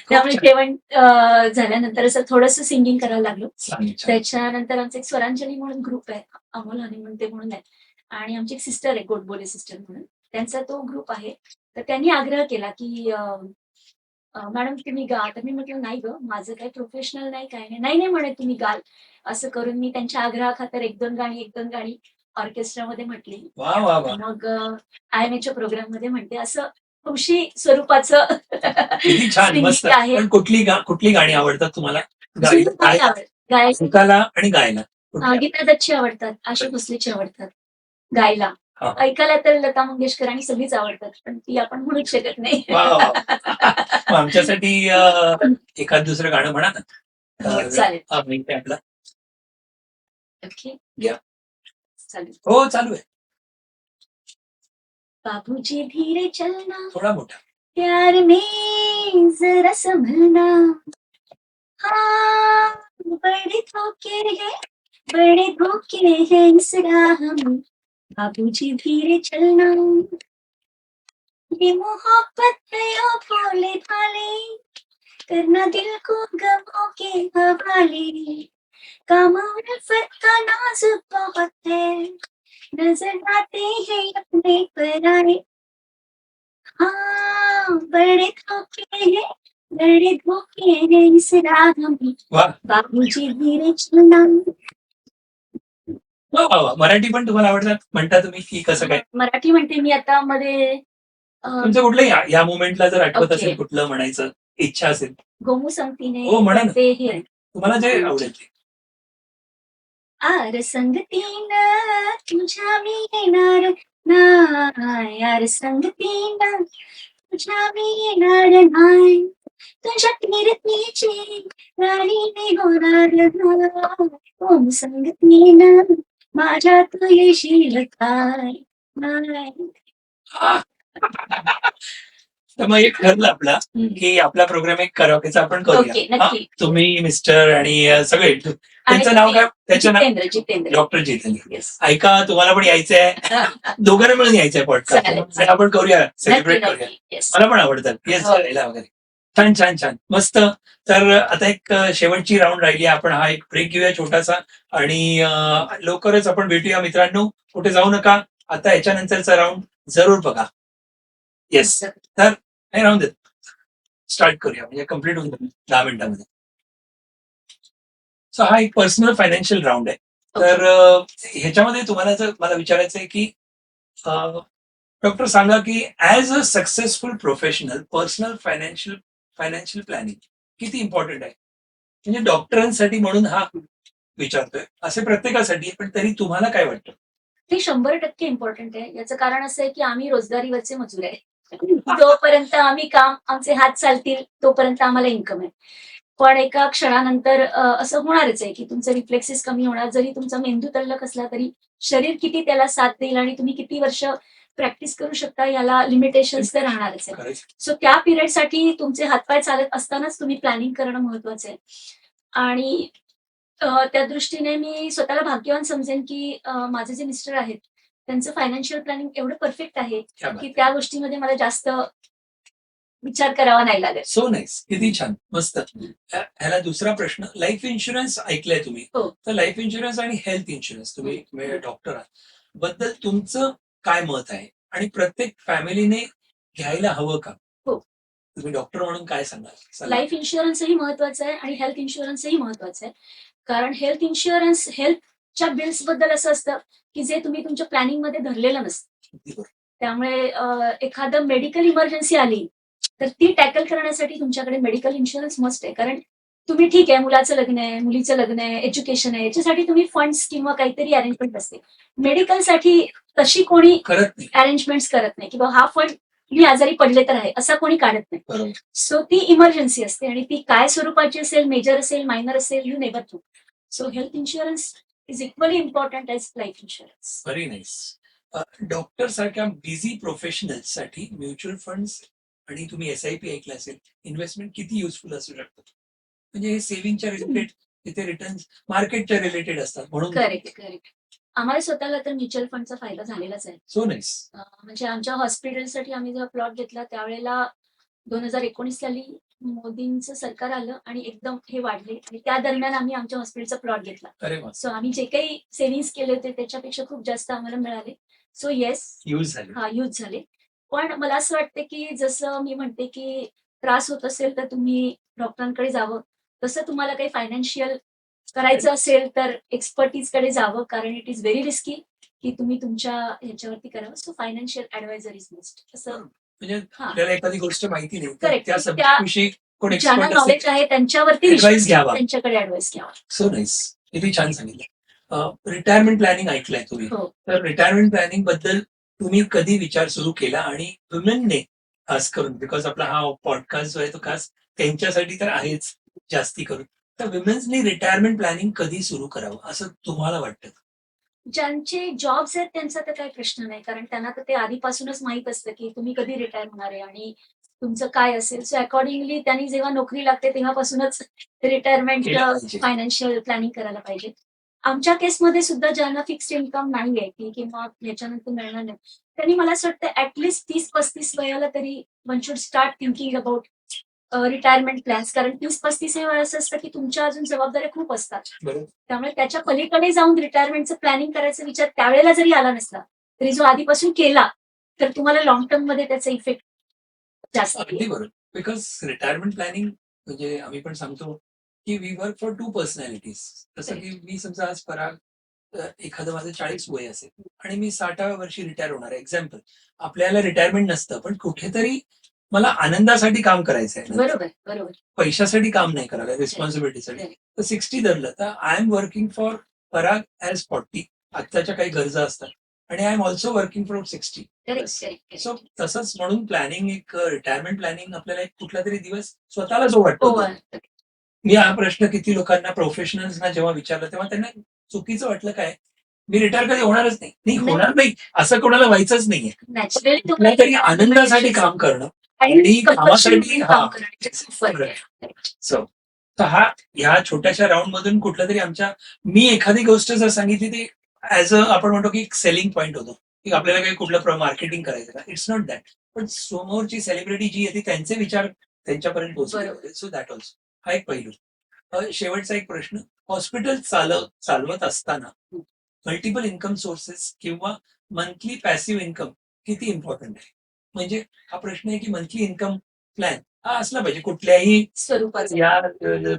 त्यामुळे छान. जेवण झाल्यानंतर असं थोडंसं सिंगिंग करायला लागलो. छान. त्याच्यानंतर आमचा एक स्वरांजली म्हणून ग्रुप आहे, अमोल हनी ते म्हणून आहे, आणि आमची एक सिस्टर आहे गोडबोले सिस्टर म्हणून, त्यांचा तो ग्रुप आहे. तर त्यांनी आग्रह केला की मॅडम तुम्ही गा. तर मी म्हटलं नाही ग, माझं काही प्रोफेशनल नाही, काय नाही. नाही नाही म्हणे तुम्ही गाल. असं करून मी त्यांच्या आग्रहाखातर एक दोन गाणी ऑर्केस्ट्रामध्ये म्हटली. वा वा वा. मग IMAच्या प्रोग्राम मध्ये म्हणते. असं हौशी स्वरूपाचं किती छान. singing मस्त. आहे. पण कुठली गाणी आवडतात तुम्हाला जुनी गाणी गायला ऐकायला आणि गायला? गीता दत्तची आवडतात, आशा भोसलेची आवडतात गायला. हा. ऐकायला तर लता मंगेशकर आणि सगळीच आवडतात, पण ती आपण म्हणूच शकत नाही. वा वा वा. मग आमच्यासाठी एखाद दुसरं गाणं म्हणा ना. चालेल. आपला ओके या. चालेल. हो चालू आहे. बाबूजी धीरे चलना, थोडा मोठा. प्यार में जरा संभलना, हाँ बड़े धोखे हैं इस राह में, बाबूजी धीरे चलना, ये मोहब्बत है ओ भोले भाले, करना दिल को गमों के हवाले, काम और फर्क का नाजुक बहुत है, नजर आते हैं अपने पराए, हाँ बड़े धोखे हैं इस राह में, वा बाबूजी धीरे चलना. वा वा वा. मराठी पण तुम्हाला आवडतात म्हणता तुम्ही की कसं काय? मराठी म्हणते मी आता मध्ये तुमचं कुठलं या मोमेंटला जर आठवत ओके. असेल कुठलं म्हणायचं इच्छा असेल गोमू संगतीने हो, म्हणा ना. ते हे तुम्हाला जे आवडेल ते. आर संगतीन तुझ्या मी येणार नाही, आर संगतीन तुझ्या मी येणार नाही, तुझ्या कीर्तीची राणी मी होणार नाही, ओम संगतीन माझ्या तू येशील काय नाही. तर मग एक ठरलं आपला की आपला प्रोग्राम एक कराओकेचा आपण ओके, करूया. नक्की. तुम्ही मिस्टर आणि सगळे त्यांचं नाव काय? त्याचं नाव जितेंद्र. डॉक्टर जितेंद्र. Yes. ऐका तुम्हाला पण यायचंय, दोघांना मिळून यायचंय पॉडकास्ट. चालेल, आणि आपण करूया, सेलिब्रेट नक्की, करूया. नक्की. Yes. मला पण आवडतात येस हो. करायला वगैरे. छान छान छान मस्त. तर आता एक शेवटची राऊंड राहिली. आपण हा एक ब्रेक घेऊया छोटासा आणि लवकरच आपण भेटूया मित्रांनो. कुठे जाऊ नका. आता याच्यानंतरचा राऊंड जरूर बघा. येस तर हे राहून देत. स्टार्ट करूया म्हणजे कम्प्लीट होऊन जाईल 10 मिनिटांमध्ये. सो हा एक पर्सनल फायनान्शियल राऊंड आहे. तर ह्याच्यामध्ये तुम्हाला जर मला विचारायचं आहे की डॉक्टर सांगा की as a successful professional personal financial planning किती इम्पॉर्टंट आहे. म्हणजे डॉक्टरांसाठी म्हणून हा विचारतोय, असे प्रत्येकासाठी, पण तरी तुम्हाला काय वाटतं? ते 100% इम्पॉर्टंट आहे. याचं कारण असं आहे की आम्ही रोजगारीवरचे मजूर आहे. जोपर्यंत आम्ही आमचे हात चालतील तोपर्यंत आम्हाला इन्कम आहे. पण एका क्षणानंतर असं होणारच आहे की तुमचे रिफ्लेक्सेस कमी होणार. जरी तुमचा मेंदू तल्लख असला तरी शरीर किती त्याला साथ देईल आणि तुम्ही किती वर्ष प्रॅक्टिस करू शकता याला लिमिटेशन्स तर राहणारच आहे. सो त्या पिरियडसाठी तुमचे हातपाय चालत असतानाच तुम्ही प्लॅनिंग करणं महत्वाचं आहे. आणि त्या दृष्टीने मी स्वतःला भाग्यवान समजेन की माझे जे मिस्टर आहेत त्यांचं फायनान्शियल प्लॅनिंग एवढं परफेक्ट आहे की त्या गोष्टीमध्ये मला जास्त विचार करावा नाही लागत. So nice. किती छान. मस्त. ह्याला दुसरा प्रश्न, लाईफ इन्शुरन्स ऐकलंय तुम्ही? हो. तर लाईफ इन्शुरन्स आणि हेल्थ इन्शुरन्स तुम्ही डॉक्टर आहात बद्दल तुमचं काय मत आहे आणि प्रत्येक फॅमिलीने घ्यायला हवं का? हो. तुम्ही डॉक्टर म्हणून काय सांगाल? लाईफ इन्शुरन्सही महत्वाचं आहे आणि हेल्थ इन्शुरन्सही महत्वाचं आहे. कारण हेल्थ इन्शुरन्स हेल्थच्या बिल्स बद्दल असं असतं की जे तुम्ही तुमच्या प्लॅनिंग मध्ये धरलेलं नसतं. त्यामुळे एखादं मेडिकल इमर्जन्सी आली तर ती टॅकल करण्यासाठी तुमच्याकडे मेडिकल इन्शुरन्स मस्ट आहे. कारण तुम्ही ठीक आहे, मुलाचं लग्न आहे, मुलीचं लग्न आहे, एज्युकेशन आहे, याच्यासाठी तुम्ही फंड्स किंवा काहीतरी अरेंजमेंट असते. मेडिकलसाठी तशी कोणी करत नाही. अरेंजमेंट्स करत नाही की हा फंड मी आजारी पडले तर आहे असा कोणी काढत नाही. सो ती इमर्जन्सी असते आणि ती काय स्वरूपाची असेल, मेजर असेल, मायनर असेल, you never know. So health insurance is equally important as life insurance. Very nice. Doctor सारख्या बिझी प्रोफेशनल्स साठी म्युच्युअल फंड्स आणि तुम्ही SIP ऐकलं असेल, इन्व्हेस्टमेंट किती युजफुल असू शकतं. म्हणजे हे सेव्हिंगच्या रिलेटेड, तिथे रिटर्न्स मार्केटच्या रिलेटेड असतात म्हणून. Correct correct. आम्हाला स्वतःला तर म्युच्युअल फंडचा फायदा झालेलाच आहे. So nice. म्हणजे आमच्या हॉस्पिटलसाठी आम्ही जेव्हा प्लॉट घेतला त्यावेळेला 2019 साली मोदींचं सरकार आलं आणि एकदम हे वाढले आणि त्या दरम्यान आम्ही आमच्या हॉस्पिटलचा प्लॉट घेतला. अरे वा, सो आम्ही जे काही सेव्हिंग्स केले होते त्याच्यापेक्षा खूप जास्त आम्हाला मिळाले. सो येस, यूज झाले. हा यूज झाले. पण मला असं वाटतं की जसं मी म्हणते की त्रास होत असेल तर तुम्ही डॉक्टरांकडे जावं. तसं तुम्हाला काही फायनान्शियल करायचं असेल तर एक्सपर्टीजकडे जावं, कारण इट इज व्हेरी रिस्की की तुम्ही तुमच्या ह्याच्यावरती करावं. So financial adviser is must असं. म्हणजे हा, आपल्याला एखादी गोष्ट माहिती नाही तर Correct. त्या त्या- सब्जेक्ट विषयी कोण ज्यांना एक्सपर्ट नॉलेज असेल आहे त्यांच्यावरती Advice विश्वास घ्यावा. त्यांच्याकडे ऍडवाइस घ्यावा. So nice. किती छान सांगितलं. रिटायरमेंट प्लॅनिंग ऐकलंय तुम्ही. हो. तर रिटायरमेंट प्लॅनिंग बद्दल तुम्ही कधी विचार सुरू केला आणि वुमेनने खास करून, बिकॉज आपला हा पॉडकास्ट जो आहे तो खास त्यांच्यासाठी तर आहेच जास्ती करून, तर विमेन्सनी रिटायरमेंट प्लॅनिंग कधी सुरू करावं असं तुम्हाला वाटतं? ज्यांचे जॉब्स आहेत त्यांचा तर काही प्रश्न नाही, कारण त्यांना तर ते आधीपासूनच माहित असतं की तुम्ही कधी रिटायर होणार आहे आणि तुमचं काय असेल. सो अकॉर्डिंगली त्यांनी जेव्हा नोकरी लागते तेव्हापासूनच रिटायरमेंट केलं पाहिजे. फायनान्शियल प्लॅनिंग करायला पाहिजे. आमच्या केसमध्ये सुद्धा ज्यांना फिक्स्ड इन्कम नाहीये की किंवा याच्यानंतर मिळणार नाही, त्यांनी मला असं वाटतं ऍटलिस्ट 30-35 वयाला तरी one should start thinking about retirement plans. कारण 30-35 हे वय असं असतं की तुमच्या अजून जबाबदाऱ्या खूप असतात. बरोबर. त्यामुळे त्याच्या पलीकडे जाऊन रिटायरमेंटचं प्लॅनिंग करायचा विचार त्यावेळेला जरी आला नसला तरी जो आधीपासून केला तर तुम्हाला लॉंग टर्म मध्ये त्याचा इफेक्ट जास्त अगदी बरोबर. बिकॉज रिटायरमेंट प्लॅनिंग म्हणजे आम्ही पण सांगतो की वी वर्क फॉर 2 पर्सनॅलिटीज. जसं की मी समजा आज पराग, एखादं माझं 40 वय असेल आणि मी 60व्या वर्षी रिटायर होणार आहे. एक्झाम्पल, आपल्याला रिटायरमेंट नसतं पण कुठेतरी मला आनंदासाठी काम करायचं आहे. बरोबर बरोबर. पैशासाठी काम नाही करायला, रिस्पॉन्सिबिलिटीसाठी. तर 60 धरलं तर I am working for Parag as 40. आत्ताच्या काही गरजा असतात आणि I am also working for 60. Correct so तसंच म्हणून प्लॅनिंग, एक रिटायरमेंट प्लॅनिंग आपल्याला एक कुठला तरी दिवस स्वतःला जो वाटतो. मी हा प्रश्न किती लोकांना, प्रोफेशनल्सना जेव्हा विचारला तेव्हा त्यांना चुकीचं वाटलं, काय मी रिटायर कधी होणारच नाही. नाही होणार नाही असं कोणाला व्हायचंच नाहीये. नॅचरली कुठल्या तरी आनंदासाठी काम करणं आणि कामासाठी सो तर ह्या छोट्याशा राऊंड मधून कुठल्या तरी आमच्या, मी एखादी गोष्ट जर सांगितली ती ऍज अ आपण म्हणतो की सेलिंग पॉईंट होतो की आपल्याला काही कुठलं मार्केटिंग करायचं का, इट्स नॉट दॅट. पण समोरची सेलिब्रिटी जी येते त्यांचे विचार त्यांच्यापर्यंत पोहोचले. सो दॅट ऑल्सो हा एक पैलू. शेवटचा एक प्रश्न, हॉस्पिटल चालवत असताना मल्टिपल इन्कम सोर्सेस किंवा मंथली पॅसिव्ह इन्कम किती इम्पॉर्टंट आहे? म्हणजे हा प्रश्न आहे की मंथली इन्कम प्लॅन हा असला पाहिजे कुठल्याही स्वरूपाचा. या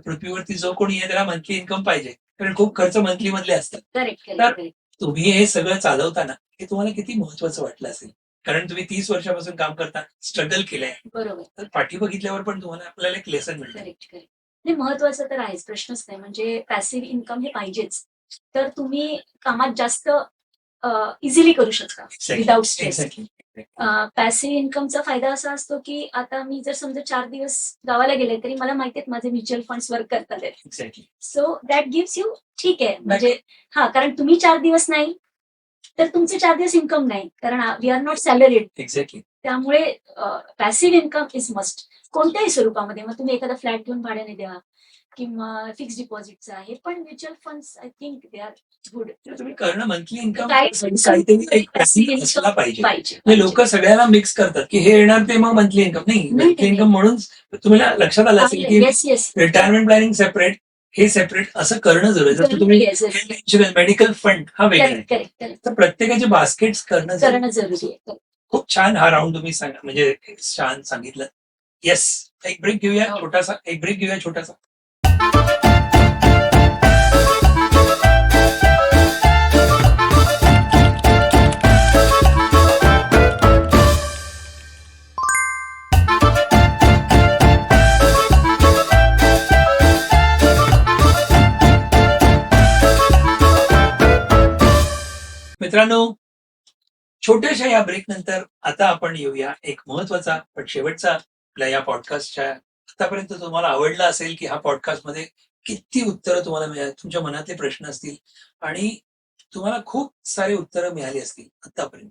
पृथ्वीवरती जो कोणी आहे त्याला मंथली इन्कम पाहिजे, कारण खूप खर्च मंथली मधले असतात. करेक्ट तर करेक्ट. तुम्ही हे सगळं चालवताना हे तुम्हाला किती महत्वाचं वाटलं असेल, कारण तुम्ही 30 वर्षापासून काम करता, स्ट्रगल केलंय. बरोबर. तर पाठी बघितल्यावर पण तुम्हाला आपल्याला एक लेसन मिळतं. Correct correct. नाही, महत्वाचं तर आहेच, प्रश्नच नाही. म्हणजे पॅसिव्ह इन्कम हे पाहिजेच. तर तुम्ही कामात जास्त इझिली करू शकता विदाउट स्ट्रेस. एक्झॅक्टली. पॅसिव्ह इन्कमचा फायदा असा असतो की आता मी जर समजा 4 दिवस गावाला गेले तरी मला माहिती आहे माझे म्युच्युअल फंड्स वर्क करतात. Exactly. So that gives you, ठीक आहे. म्हणजे हा, कारण तुम्ही 4 दिवस नाही तर तुमचे 4 दिवस इन्कम नाही, कारण we are not salaried. Exactly. त्यामुळे पॅसिव्ह इन्कम इज मस्ट कोणत्याही स्वरूपामध्ये. मग तुम्ही एखादा फ्लॅट घेऊन भाड्याने द्या किंवा फिक्स डिपॉझिटचं आहे, पण mutual funds I think they are good. तुम्ही करणं मंथली इन्कम काय- काहीतरी एक passive income असला पाहिजे. पाहिजे. लोक सगळ्याला मिक्स करतात की हे येणार ते मग मंथली इन्कम. नाही, नाही, मंथली नाही. इन्कम म्हणून तुम्हाला लक्षात आलं असेल की yes yes. Retirement planning separate, हे सेपरेट असं करणं जरुरी आहे. जसं तुम्ही हेल्थ इन्शुरन्स, मेडिकल फंड हा वेगळा आहे. Correct correct correct. तर प्रत्येकाचे बास्केट्स करणं जरुरी आहे. करणं जरुरी आहे. खूप छान हा राऊंड तुम्ही म्हणजे छान सांगितलं. येस, एक ब्रेक घेऊया हो. छोटासा. मित्रांनो, छोट्याशा या ब्रेक नंतर आता आपण येऊया एक महत्वाचा पण शेवटचा आपल्या या पॉडकास्टच्या. आतापर्यंत तुम्हाला आवडला असेल की हा पॉडकास्ट मध्ये किती उत्तरं तुम्हाला मिळाली, तुमच्या मनातले प्रश्न असतील आणि तुम्हाला खूप सारे उत्तरं मिळाली असतील आतापर्यंत.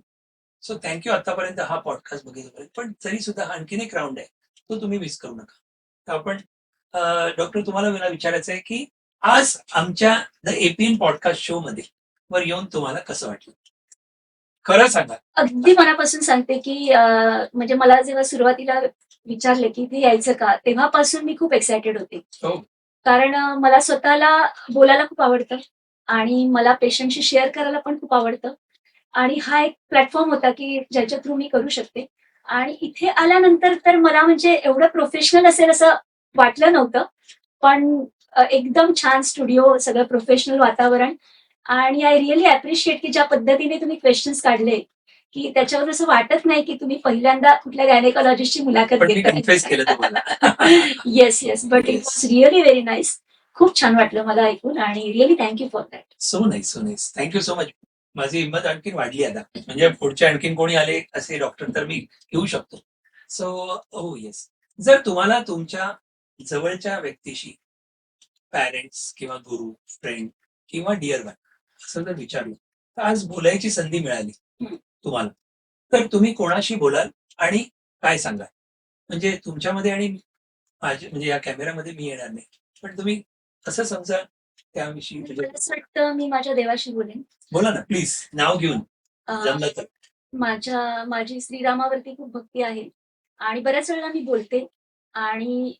सो थँक्यू आतापर्यंत हा पॉडकास्ट बघितल्यापर्यंत. पण तरी सुद्धा हा आणखीन एक राऊंड आहे, तो तुम्ही मिस करू नका. तर आपण डॉक्टर तुम्हाला मला विचारायचं आहे की आज आमच्या द एपीएन पॉडकास्ट शो मध्ये वर येऊन तुम्हाला कसं वाटलं? खरं सांगा. अगदी मनापासून सांगते की म्हणजे मला जेव्हा सुरुवातीला विचारले की ते यायचं का, तेव्हापासून मी खूप एक्सायटेड होते. हो. कारण मला स्वतःला बोलायला खूप आवडतं आणि मला पेशंटशी शेअर करायला पण खूप आवडतं. आणि हा एक प्लॅटफॉर्म होता की ज्याच्या थ्रू मी करू शकते. आणि इथे आल्यानंतर तर मला म्हणजे एवढं प्रोफेशनल असेल असं वाटलं नव्हतं. पण एकदम छान स्टुडिओ, सगळं प्रोफेशनल वातावरण आणि आय रिअली अप्रिशिएट की ज्या पद्धतीने तुम्ही क्वेश्चन्स काढले, की त्याच्यावर असं वाटत नाही की तुम्ही पहिल्यांदा कुठल्या गायनेकॉलॉजिस्टची मुलाखत पण मी घेताय. कन्फ्युज केलं तुम्हाला. Yes, yes. But it Yes. Was really very nice. खूप छान वाटलं मला ऐकून आणि really thank you for that. So nice, so nice. Thank you so much. माझी हिंमत आणखीन वाढली आता. म्हणजे पुढचे आणखीन कोणी आले असे डॉक्टर तर मी घेऊ शकतो. सो हो येस. जर तुम्हाला तुमच्या जवळच्या व्यक्तीशी पॅरेंट्स किंवा गुरु, फ्रेंड किंवा डिअर वन असं जर विचारलं, तर आज बोलायची संधी मिळाली हं. तुम्हाला, तर तुम्ही कोणाशी बोलाल आणि काय सांगाल? म्हणजे तुमच्यामध्ये आणि माझे म्हणजे या कॅमेऱ्यामध्ये मी येणार नाही. पण तुम्ही कसं समजाल त्याविषयी म्हणजे मला असं वाटतं मी माझ्या देवाशी बोलेन. बोला ना प्लीज नाव घेऊन अ, जमलं तर. माझी श्रीरामावरती खूप भक्ती आहे आणि बऱ्याच वेळेला मी बोलते आणि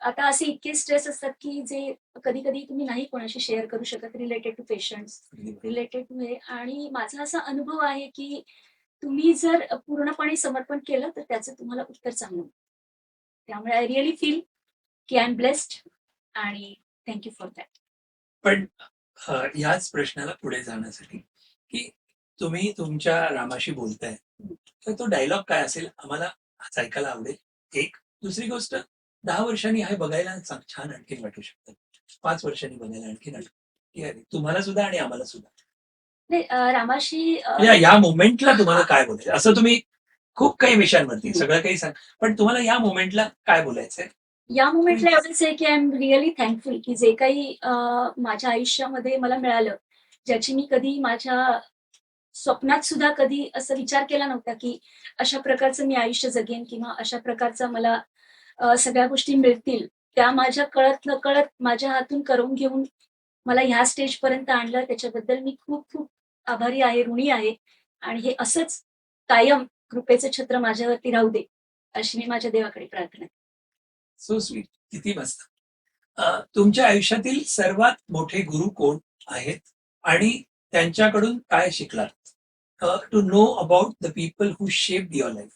आता असे इतके स्ट्रेस असतात की जे कधी-कधी तुम्ही नाही कोणाशी शेअर करू शकत related to patients, related to हे आणि माझा असा अनुभव आहे की तुम्ही जर पूर्णपणे समर्पण केलं तर त्याचं तुम्हाला उत्तर चांगलं मिळतं. त्यामुळे आय रिअली फील की आय एम ब्लेस्ड आणि थँक यू फॉर दॅट. पण ह्याच प्रश्नाला पुढे जाण्यासाठी की तुम्ही तुमच्या रामाशी बोलताय, तर तो डायलॉग काय असेल आम्हाला आज ऐकायला आवडेल. एक दुसरी गोष्ट 10 वर्षांनी हे बघायला छान आणखीन वाटू शकतं. 5 वर्षांनी बघायला आणखीन की अरे तुम्हाला सुद्धा आणि आम्हाला सुद्धा. नाही रामाशी या मोमेंटला तुम्हाला काय बोलायचं असं तुम्ही खूप काही विषयांवरती सगळं काही सांग, पण तुम्हाला या मोमेंटला काय बोलायचंय? या मोमेंटला एवढंच आहे की आय एम रिअली थँकफुल की जे काही माझ्या आयुष्यामध्ये मला मिळालं, ज्याची मी कधी माझ्या स्वप्नात सुद्धा कधी असा विचार केला नव्हता की अशा प्रकारचं मी आयुष्य जगेन किंवा अशा प्रकारचा मला सगळ्या गोष्टी मिळतील. त्या माझ्या कळत-नकळत माझ्या हातून करवून घेऊन मला ह्या स्टेजपर्यंत आणलं. त्याच्याबद्दल मी खूप-खूप आभारी आहे, ऋणी आहे आणि हे असंच कायम कृपेचं छत्र माझ्यावरती राहू दे, अशी मी माझ्या देवाकडे प्रार्थना. So sweet. किती मस्त. तुमच्या आयुष्यातील सर्वात मोठे गुरु कोण आहेत आणि त्यांच्याकडून काय शिकलात? To know about the people who shaped your life.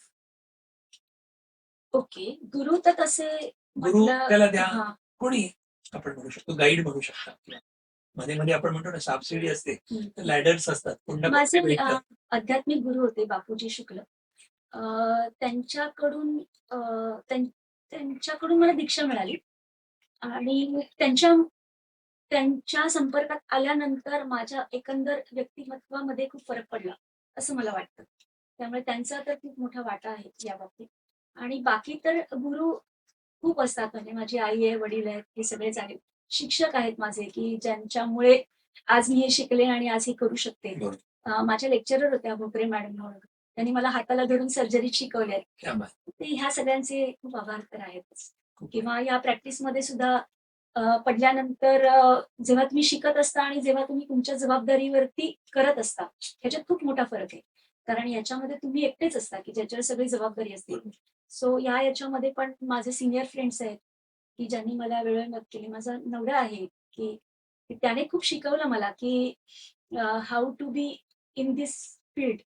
Okay. गुरु तर तसे गुरु म्हटलं त्याला द्या हां. कोणी आपण म्हणू शकतो, गाईड म्हणू शकता किंवा मध्ये मध्ये आपण म्हणतो ना सापशिडी असते, हं. लॅडर्स असतात, कुंड माझे भेटतात. आध्यात्मिक गुरु होते बापूजी शुक्ल. अ, त्यांच्याकडून अ, त्यांच्याकडून मला दीक्षा मिळाली आणि त्यांच्या संपर्कात आल्यानंतर माझ्या एकंदर व्यक्तिमत्त्वामध्ये खूप फरक पडला, असं मला वाटतं. त्यामुळे त्यांचा तर खूप मोठा वाटा आहे या बाबतीत. आणि बाकी तर गुरु खूप असतात म्हणजे माझी आई आहे, वडील आहेत, हे सगळेच आहेत. शिक्षक आहेत माझे, की ज्यांच्यामुळे आज मी हे शिकले आणि आज हे करू शकते. बरोबर. माझ्या लेक्चरर होत्या भोकरे मॅडम म्हणून. त्यांनी मला हाताला धरून सर्जरी शिकवल्या. क्या बात. ते ह्या सगळ्यांचे खूप आभार तर आहेतच. किंवा या प्रॅक्टिसमध्ये सुद्धा पडल्यानंतर जेव्हा तुम्ही शिकत असता आणि जेव्हा तुम्ही तुमच्या जबाबदारीवरती करत असता, ह्याच्यात खूप मोठा फरक आहे. कारण याच्यामध्ये तुम्ही एकटेच असता, की ज्याच्यावर सगळी जबाबदारी असते. सो याच्यामध्ये पण माझे सीनियर फ्रेंड्स आहेत, की ज्यांनी मला वेळोवेळी मदत केली. माझा नवरा आहे, की की त्याने खूप शिकवलं मला, की how to be in this field.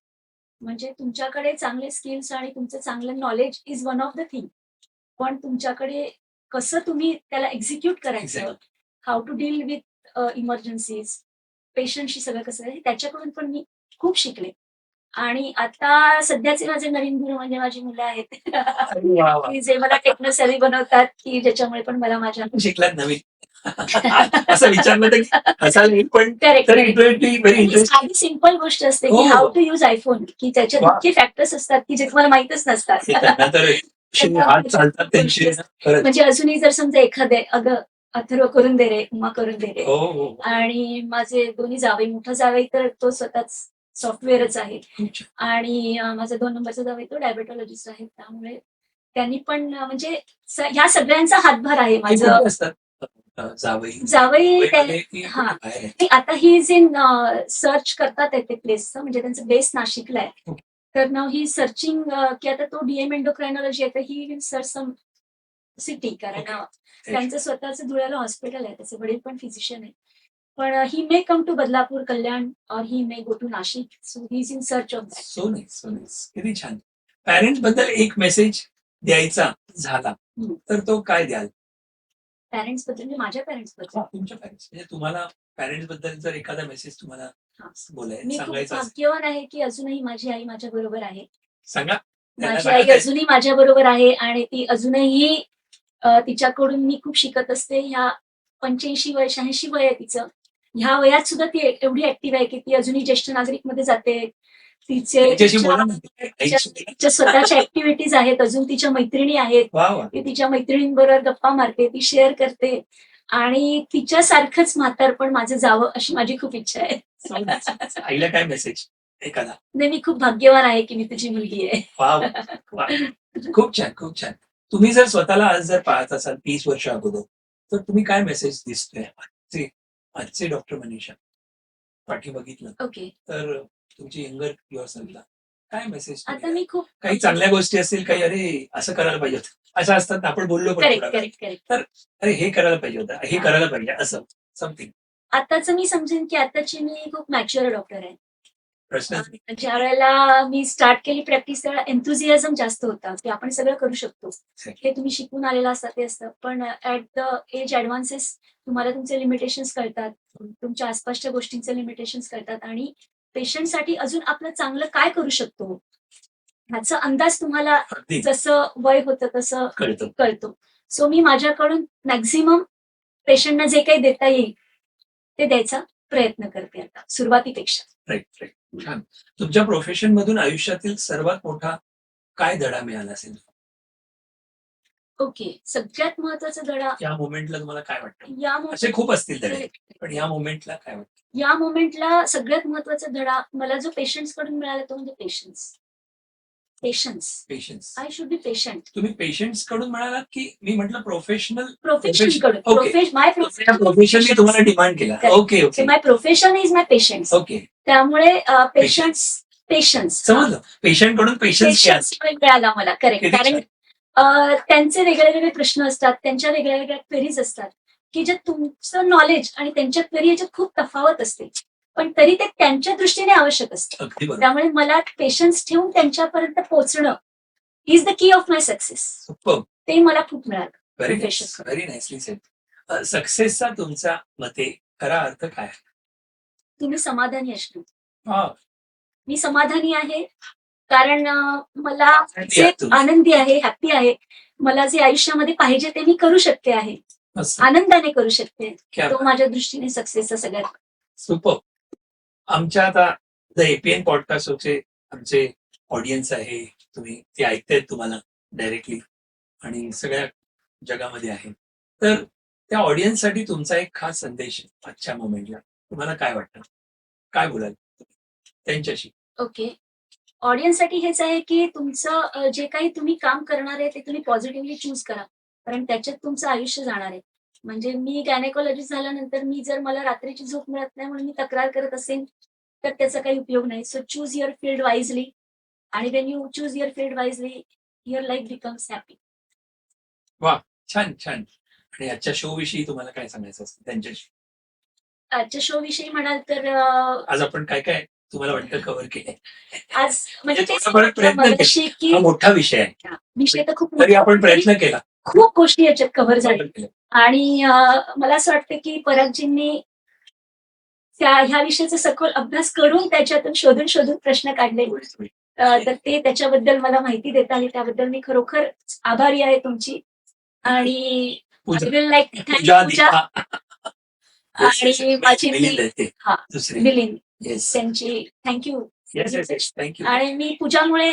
म्हणजे तुमच्याकडे चांगले स्किल्स आणि तुमचं चांगलं knowledge is one of the thing. पण तुमच्याकडे कसं तुम्ही त्याला एक्झिक्यूट करायचं, Exactly. How to deal with emergencies, पेशंटशी सगळं कसं आहे, त्याच्याकडून पण मी खूप शिकले. आणि आता सध्याचे माझे नवीन गुरु म्हणजे माझी मुलं आहेत. अरे वा वा. की जे मला टेक्नो सेव्ही बनवतात, की ज्याच्यामुळे पण मला माझ्या शिकलात नवीन. असं विचारलं तर हसायला येईल, पण करेक्ट, तरी correct. It will be very interesting. साधी सिंपल गोष्ट असते, की हो. हाऊ टू यूज iPhone, की त्याच्यात वा. इतके फॅक्टर्स असतात, की जे तुम्हाला माहीतच नसतात. हे त्यांना तर असे हात चालतात त्यांचे खरंच. म्हणजे अजूनही जर समजा एखादे अगं अथर्व करून दे रे, उमा करून दे रे. हो हो आणि माझे दोन्ही जावई, मोठा जावई तर तो स्वतःच सॉफ्टवेअरच आहे खूप छान. आणि माझा 2 नंबरचा जावई तो डायबेटॉलॉजिस्ट आहे. त्यामुळे त्यांनी पण म्हणजे ह्या सगळ्यांचा हातभार आहे ते माझं. कुठे असतात जावई जावई मुंबईमध्ये की हा. कुठे बाहेर आहे? ते आता ही इज इन सर्च करतात आहे ते प्लेसचं, म्हणजे त्यांचं बेस नाशिकला आहे. ओके. तर नाव ही सर्चिंग की आता तो डीएम एंडोक्रायनॉलॉजी आहे, तर he will search some city, कारण ओके. त्यांचं स्वतःचं धुळ्याला हॉस्पिटल आहे, त्याचे वडील पण फिजिशियन आहे. पण ही मे कम टू बदलापूर, कल्याण, और he may go to Nashik. So he is in search of that. So nice, so nice. किती छान. पॅरेंट्स बद्दल एक मेसेज द्यायचा झाला हम्म. तर तो काय द्याल? पॅरेंट्स बद्दल म्हणजे माझ्या पॅरेंट्स बद्दल तुमच्या पॅरेंट्स म्हणजे तुम्हाला पॅरेंट्स बद्दल जर एखादा मेसेज तुम्हाला हा. बोलायचं मी खूप सांगायचं असेल, भाग्यवान आहे की अजूनही माझी आई माझ्या बरोबर आहे. सांगा. त्यांना माझी सांगा आई काय. अजूनही माझ्या बरोबर आहे आणि ती अजूनही तिच्याकडून मी खूप शिकत असते. ह्या 85 वय 86 वय आहे तिचं. ह्या वयात सुद्धा ती एवढी ऍक्टिव्ह आहे की ती अजूनही ज्येष्ठ नागरिक मध्ये जाते. त्यांच्याशी बोला ना. तिच्या स्वतःच्या ऍक्टिव्हिटीज आहेत, अजून तिच्या मैत्रिणी आहेत. वा वा. ती तिच्या मैत्रिणींबरोबर गप्पा मारते, ती शेअर करते आणि तिच्यासारखंच म्हातारपण माझं जावं अशी माझी खूप इच्छा आहे. So nice. आईला काय मेसेज एखादा? नाही, मी खूप भाग्यवान आहे की मी तुझी मुलगी आहे. वा वा. खूप छान, खूप छान. तुम्ही जर स्वतःला आज जर पाहत असाल 30 वर्ष अगोदर, तर तुम्ही काय मेसेज दिसतोय आजचे डॉक्टर मनीषा पाठी बघितलं ओके. तर तुमची यंगर युअरसेल्फला काय मेसेज? आता मी खूप काही चांगल्या गोष्टी असतील, काही अरे असं करायला पाहिजे होतं, असं असतात ना, आपण बोललो पण करेक्ट थोडा वेळ. Correct correct. अरे हे करायला पाहिजे होतं, हे करायला पाहिजे असं समथिंग. आताच मी समजेन की आताची मी खूप मॅच्युअर डॉक्टर आहे. प्रश्नच नाही. ज्या वेळेला मी स्टार्ट केली प्रॅक्टिस त्यावेळेला एन्थुझियाझम जास्त होता की आपण सगळं करू शकतो. हे तुम्ही शिकून आलेला असता ते असतं, पण ऍट द एज ऍडव्हान्सेस तुम्हाला तुमचे लिमिटेशन्स कळतात, तुमच्या आसपासच्या गोष्टींचे लिमिटेशन्स कळतात आणि पेशंटसाठी अजून आपलं चांगलं काय करू शकतो ह्याचा अंदाज तुम्हाला अगदी जसं वय होतं तसं कळतं. कळतो. सो मी माझ्याकडून मॅक्झिमम पेशंटना जे काही देता येईल ते द्यायचा प्रयत्न करते आता सुरुवातीपेक्षा. Right right. छान. तुमच्या प्रोफेशन मधून आयुष्यातील सर्वात मोठा काय धडा मिळाला असेल? ओके. सगळ्यात महत्वाचा धडा या मोमेंटला तुम्हाला काय वाटतं? या असे खूप असतील धडे, पण या मोमेंटला काय वाटतं? या मोमेंटला सगळ्यात महत्वाचा धडा मला जो पेशंट्स कडून मिळाला तो म्हणजे patience. Patience. I should be patient. तुम्ही पेशंट्स कडून मिळालात की मी म्हटलं प्रोफेशनल प्रोफेशन कडून. ओके. माय प्रोफेशनली तुम्हाला डिमांड केला. Okay okay my profession is my patients. Okay. त्यामुळे पेशन्स समजलं. पेशंट कडून पेशन्स मिळाला मला. करेक्ट. किती कारण त्यांचे वेगळे वेगळे प्रश्न असतात, त्यांच्या वेगळ्या वेगळ्या क्वेरीज असतात की जे तुमचं नॉलेज आणि त्यांच्या क्वेरी याच्यात खूप तफावत असते, पण तरी ते त्यांच्या दृष्टीने आवश्यक असतं. अगदी बरोबर. त्यामुळे मला पेशन्स ठेवून त्यांच्यापर्यंत पोहोचणं is the key of my success. Super. ते मला खूप मिळालं. Very nice, very nicely said. सक्सेसचा तुमच्या मते खरा अर्थ काय आहे? तुम्ही समाधानी असणं. हा. मी समाधानी आहे कारण मला Happy जे आहात तुम्ही. आनंदी आहे, हॅपी आहे. मला जे आयुष्यामध्ये पाहिजे ते मी करू शकते आहे, मस्त. आनंदाने करू शकते. क्या तो माझ्या दृष्टीने सक्सेसचा सगळ्यात. सुपर. आमच्या आता द एपीएन पॉडकास्टचे आमचे ऑडियन्स आहे, तुम्ही ते ऐकतायत तुम्हाला डायरेक्टली आणि सगळ्या जगामध्ये आहे, तर त्या ऑडियन्ससाठी तुमचा एक खास संदेश आजच्या मोमेंटला तुम्हाला काय वाटतं? काय बोलाल त्यांच्याशी? ओके. ऑडियन्ससाठी हेच आहे की तुमचं जे काही तुम्ही काम करणार आहे ते तुम्ही पॉझिटिव्हली चूज करा, कारण त्याच्यात तुमचं आयुष्य जाणार आहे. म्हणजे मी गायनेकॉलॉजिस्ट झाल्यानंतर मी जर मला रात्रीची झोप मिळत नाही म्हणून मी तक्रार करत असेल तर त्याचा काही उपयोग नाही. So choose your field wisely आणि when you choose your field wisely your life becomes happy. वा, छान छान. आणि आजच्या शो विषयी तुम्हाला काय सांगायचं असतं त्यांच्याशी? आजच्या शो विषयी म्हणाल तर आज आपण काय काय तुम्हाला वाटतं कव्हर केलंय? आज म्हणजे तेच थोडाफार प्रयत्न केला. मगाशी की हा मोठा विषय आहे, विषय तर खूप तरी मोठा आपण आहे. प्रयत्न केला. खूप गोष्टी याच्यात कव्हर झाल्या आणि मला असं वाटतं की परागजींनी ह्या विषयाचा सखोल अभ्यास करून त्याच्यातून शोधून प्रश्न काढले. तर ते त्याच्याबद्दल मला माहिती देता आली, त्याबद्दल मी खरोखर आभारी आहे तुमची. आणि लाईक आणि माझी मिलिंद त्यांची थँक्यू. थँक्यू. आणि मी पूजामुळे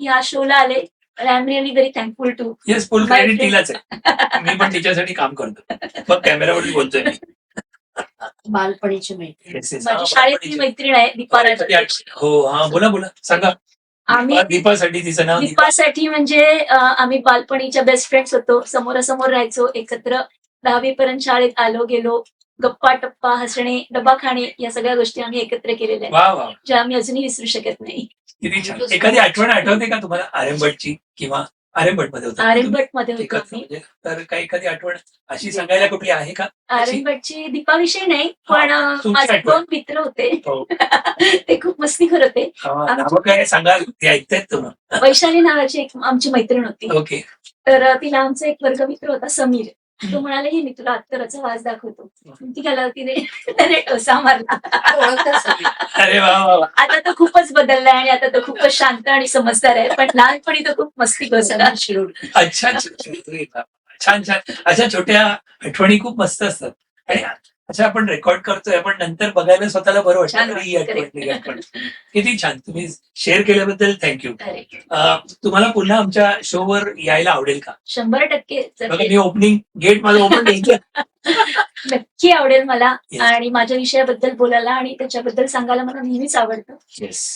या शोला आले I am really very thankful to yes, full My credit friend. तिलाच आहे. मी पण तिच्यासाठी काम करतो. मग कॅमेरावरती बोलतोय मी. बालपणीची मैत्री. Yes, yes. माझी हा, शाळेतली बालपणीची. मैत्रीण आहे दीपा कधी राजपूत. आठवण- हो, हा, बोला बोला, सांगा. आम्ही दीपासाठी तिचं नाव दीपा. दीपासाठी म्हणजे आम्ही बालपणीच्या बेस्ट फ्रेंड्स होतो. समोरासमोर राहायचो एकत्र. 10वी पर्यंत शाळेत आलो गेलो. गप्पा टप्पा हसणे डबा खाणे या सगळ्या गोष्टी आम्ही एकत्र केलेल्या आहेत, वा वा, ज्या आम्ही अजूनही विसरू शकत नाही. किती छान. एखादी आठवण आठवते का तुम्हाला आर्यभट्टची, किंवा आर्यभट्ट मध्ये होता आर्यभट मध्ये होतो एकत्र आम्ही. म्हणजे? तर काही एखादी आठवण अशी सांगायला कुठली आहे का? आर्यभटची दीपाविषयी नाही, पण तुमची माझे आठवण. 2 मित्र होते. हो. ते खूप मस्तीखोर होते. नावं काय सांगा, ते ऐकतायत तुम्हाला. वैशाली नावाची एक आमची मैत्रीण होती. ओके. तर तिला आमचा एक वर्गमित्र होता समीर. तो म्हणाला की मी तुला अत्तराचा वास दाखवतो. ती गेला तिने त्याने टोसा मारला. ओळखता सगळी. अरे वा वा वा. आता तो खूपच बदललाय आणि आता तो खूपच शांत आणि समजदार आहे, पण लहानपणी तो खूप मस्ती होता. समीर शिरोडकर. अच्छा अच्छा, अरे वा. छान छान. अशा छोट्या आठवणी खूप मस्त असतात. आणि अच्छा, आपण रेकॉर्ड करतोय, आपण नंतर बघायला स्वतःला बरं वाटतं. छान अरे, ही वाटतं, आठवण, ही आठवण. किती छान. तुम्ही शेअर केल्याबद्दल थँक्यू. Correct. तुम्हाला पुन्हा आमच्या शोवर यायला आवडेल का? 100% जर बघा, मी ओपनिंग गेट माझं ओपन नाही. नक्की आवडेल मला. Yes. आणि माझ्या विषयाबद्दल बोलायला आणि त्याच्याबद्दल सांगायला मला नेहमीच आवडतं. येस,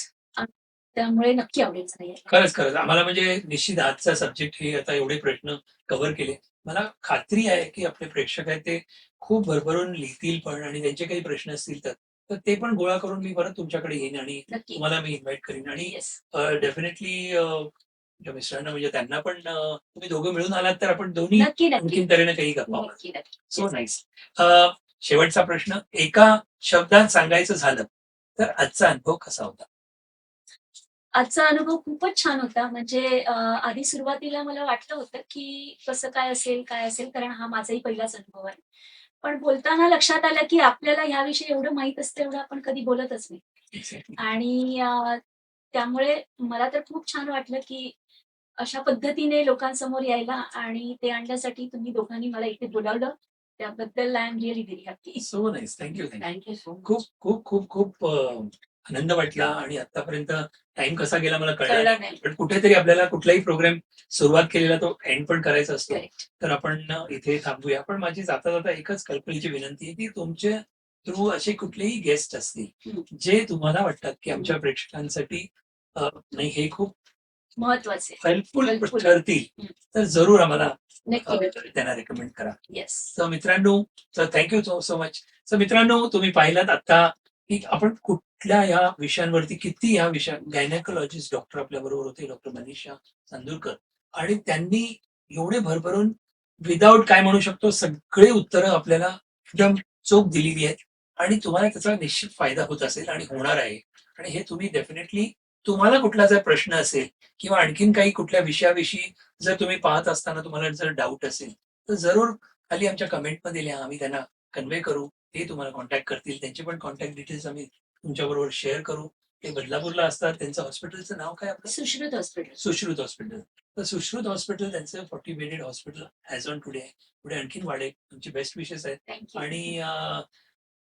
त्यामुळे नक्की आवडेल मला यायला. खरंच खरंच आम्हाला म्हणजे निश्चित आजचा सब्जेक्ट हे आता एवढे प्रश्न कव्हर केले. मला खात्री आहे की आपले प्रेक्षक आहेत ते खूप भरभरून लिहितील पण, आणि त्यांचे काही प्रश्न असतील तर ते पण गोळा करून मी परत तुमच्याकडे येईन आणि नक्की. तुम्हाला मी इन्व्हाइट करीन. आणि येस. डेफिनेटली मिस्टरांना म्हणजे त्यांना पण तुम्ही दोघं मिळून आलात तर आपण दोन्ही नक्की नक्की आणखीन तऱ्हेने काही गप्पा मारू. नक्की नक्की. So nice. शेवटचा प्रश्न, एका शब्दात सांगायचं झालं तर आजचा अनुभव कसा होता? आजचा अनुभव खूपच छान होता. म्हणजे आधी सुरुवातीला मला वाटलं होतं की कसं काय असेल कारण हा माझाही पहिलाच अनुभव आहे. पण बोलताना लक्षात आलं की आपल्याला ह्याविषयी एवढं माहित असतं एवढं आपण कधी बोलतच नाही. Exactly. आणि त्यामुळे मला तर खूप छान वाटलं की अशा पद्धतीने लोकांसमोर यायला आणि ते आणण्यासाठी तुम्ही दोघांनी मला इथे बोलावलं. त्याबद्दल I am really very happy. So nice. Thank you. Thank you so much. खूप खूप खूप खूप आनंद वाटला. आणि आतापर्यंत टाइम कसा गेला मला कळलं कळलं नाही. नाही. पण कुठेतरी आपल्याला कुठलाही प्रोग्राम सुरुवात केलेला तो एंड पण करायचा असतो. Correct. तर आपण इथे थांबूया. पण माझी जाता जाता एकच कल्पनेची विनंती आहे की तुमचे थ्रू असे कुठलेही गेस्ट असतील जे तुम्हाला वाटतात की आमच्या प्रेक्षकांसाठी नाही हे खूप महत्वाचे. Helpful Helpful. ठरतील तर जरूर आम्हाला नक्की. त्यांना रेकमेंड करा. येस. तर मित्रांनो, तर थँक्यू सो मच. तर मित्रांनो, तुम्ही पाहिलात आता की आपण कुठल्या या विषयांवरती किती या विषय गायनेकोलॉजिस्ट डॉक्टर आपल्या बरोबर होते, डॉक्टर मनीषा चांदूरकर, आणि त्यांनी एवढे भरभरून विदाऊट काय म्हणू शकतो सगळे उत्तरं आपल्याला एकदम चोख दिलेली आहेत. आणि तुम्हाला त्याचा निश्चित फायदा होत असेल आणि होणार आहे. आणि हे तुम्ही डेफिनेटली, तुम्हाला कुठला जर प्रश्न असेल किंवा आणखीन काही कुठल्या विषयाविषयी जर तुम्ही पाहत असताना तुम्हाला जर डाऊट असेल तर जरूर खाली आमच्या कमेंटमध्ये लिहा. आम्ही त्यांना कन्वे करू, ते तुम्हाला कॉन्टॅक्ट करतील. त्यांचे पण कॉन्टॅक्ट डिटेल्स आम्ही तुमच्याबरोबर शेअर करू. ते बदलापूरला असतात. त्यांचं हॉस्पिटलचं नाव काय आपलं? सुश्रुत हॉस्पिटल. सुश्रुत हॉस्पिटल. तर सुश्रुत हॉस्पिटल त्यांचं 40 bedded hospital as on today आहे. पुढे आणखीन वाढेल. तुमची बेस्ट विशेस आहेत. थँक्यू. आणि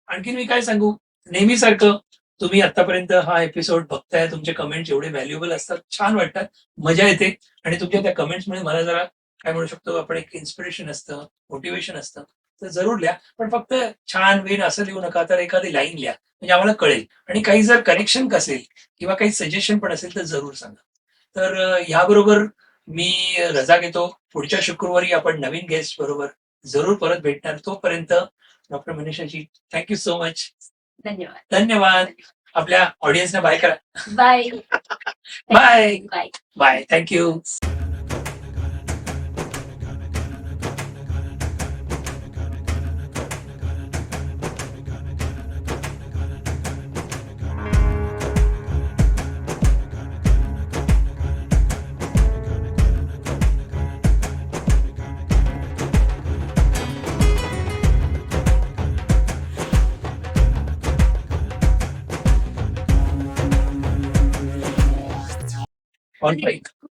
आणखीन मी काय सांगू, नेहमीसारखं तुम्ही आतापर्यंत हा एपिसोड बघताय, तुमचे कमेंट्स एवढे व्हॅल्युएबल असतात, छान वाटतात, मजा येते. आणि तुमच्या त्या कमेंट्समुळे मला जरा काय म्हणू शकतो आपण, एक इन्स्पिरेशन असतं, मोटिवेशन असतं. तर जरूर लिहा. पण फक्त छान वेळ असं लिहू नका, तर एखादी लाईन लिहा म्हणजे आम्हाला कळेल. आणि काही जर करेक्शन असेल किंवा काही सजेशन पण असेल तर जरूर सांगा. तर याबरोबर मी रजा घेतो. पुढच्या शुक्रवारी आपण नवीन गेस्ट बरोबर जरूर परत भेटणार. तोपर्यंत doctor Manisha ji, thank you so much. धन्यवाद. धन्यवाद. आपल्या ऑडियन्सना बाय करा. Bye. Bye. Bye. Bye. Thank you.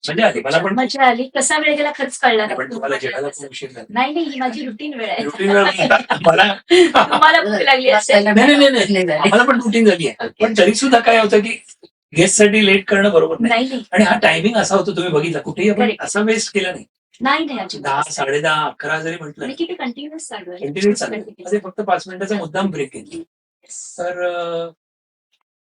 मजा आली मला पण. मजा आली. कसा वेळ गेला खरंच कळला पण नाही. तुम्हाला जेवायला खूप उशीर झाला. नाही ही माझी रुटीन वेळ आहे. रुटीन मला तुम्हाला भूक लागली असेल. नाही, आम्हाला पण रुटीन झाली आहे. पण तरी सुद्धा काय होतं की गेस्टसाठी लेट करणं बरोबर नाही. नाही नाही आणि हा टायमिंग असा होतो, तुम्ही बघितला कुठेही आपण Correct. असा वेस्ट केला नाही. नाही नाही अजिबात 10, 10:30, 11 जरी म्हटलं आणि किती कंटिन्युअस चालू आहे कंटिन्यू चालेल. मध्ये फक्त 5 मिनिटाचा मुद्दाम ब्रेक घेतला. तर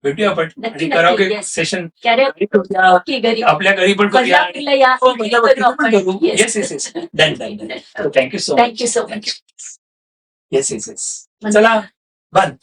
भेटूया आपण नक्की, आणि नक्की. Karaoke Yes. Session career okay घरी आपल्या घरी पण करूया आणि बदलापूरला या हो, घरी बदलापूरला करू पण आपण. करू. Yes. Yes yes yes done done done thank you so much. Thank you so much yes yes yes चला बंद.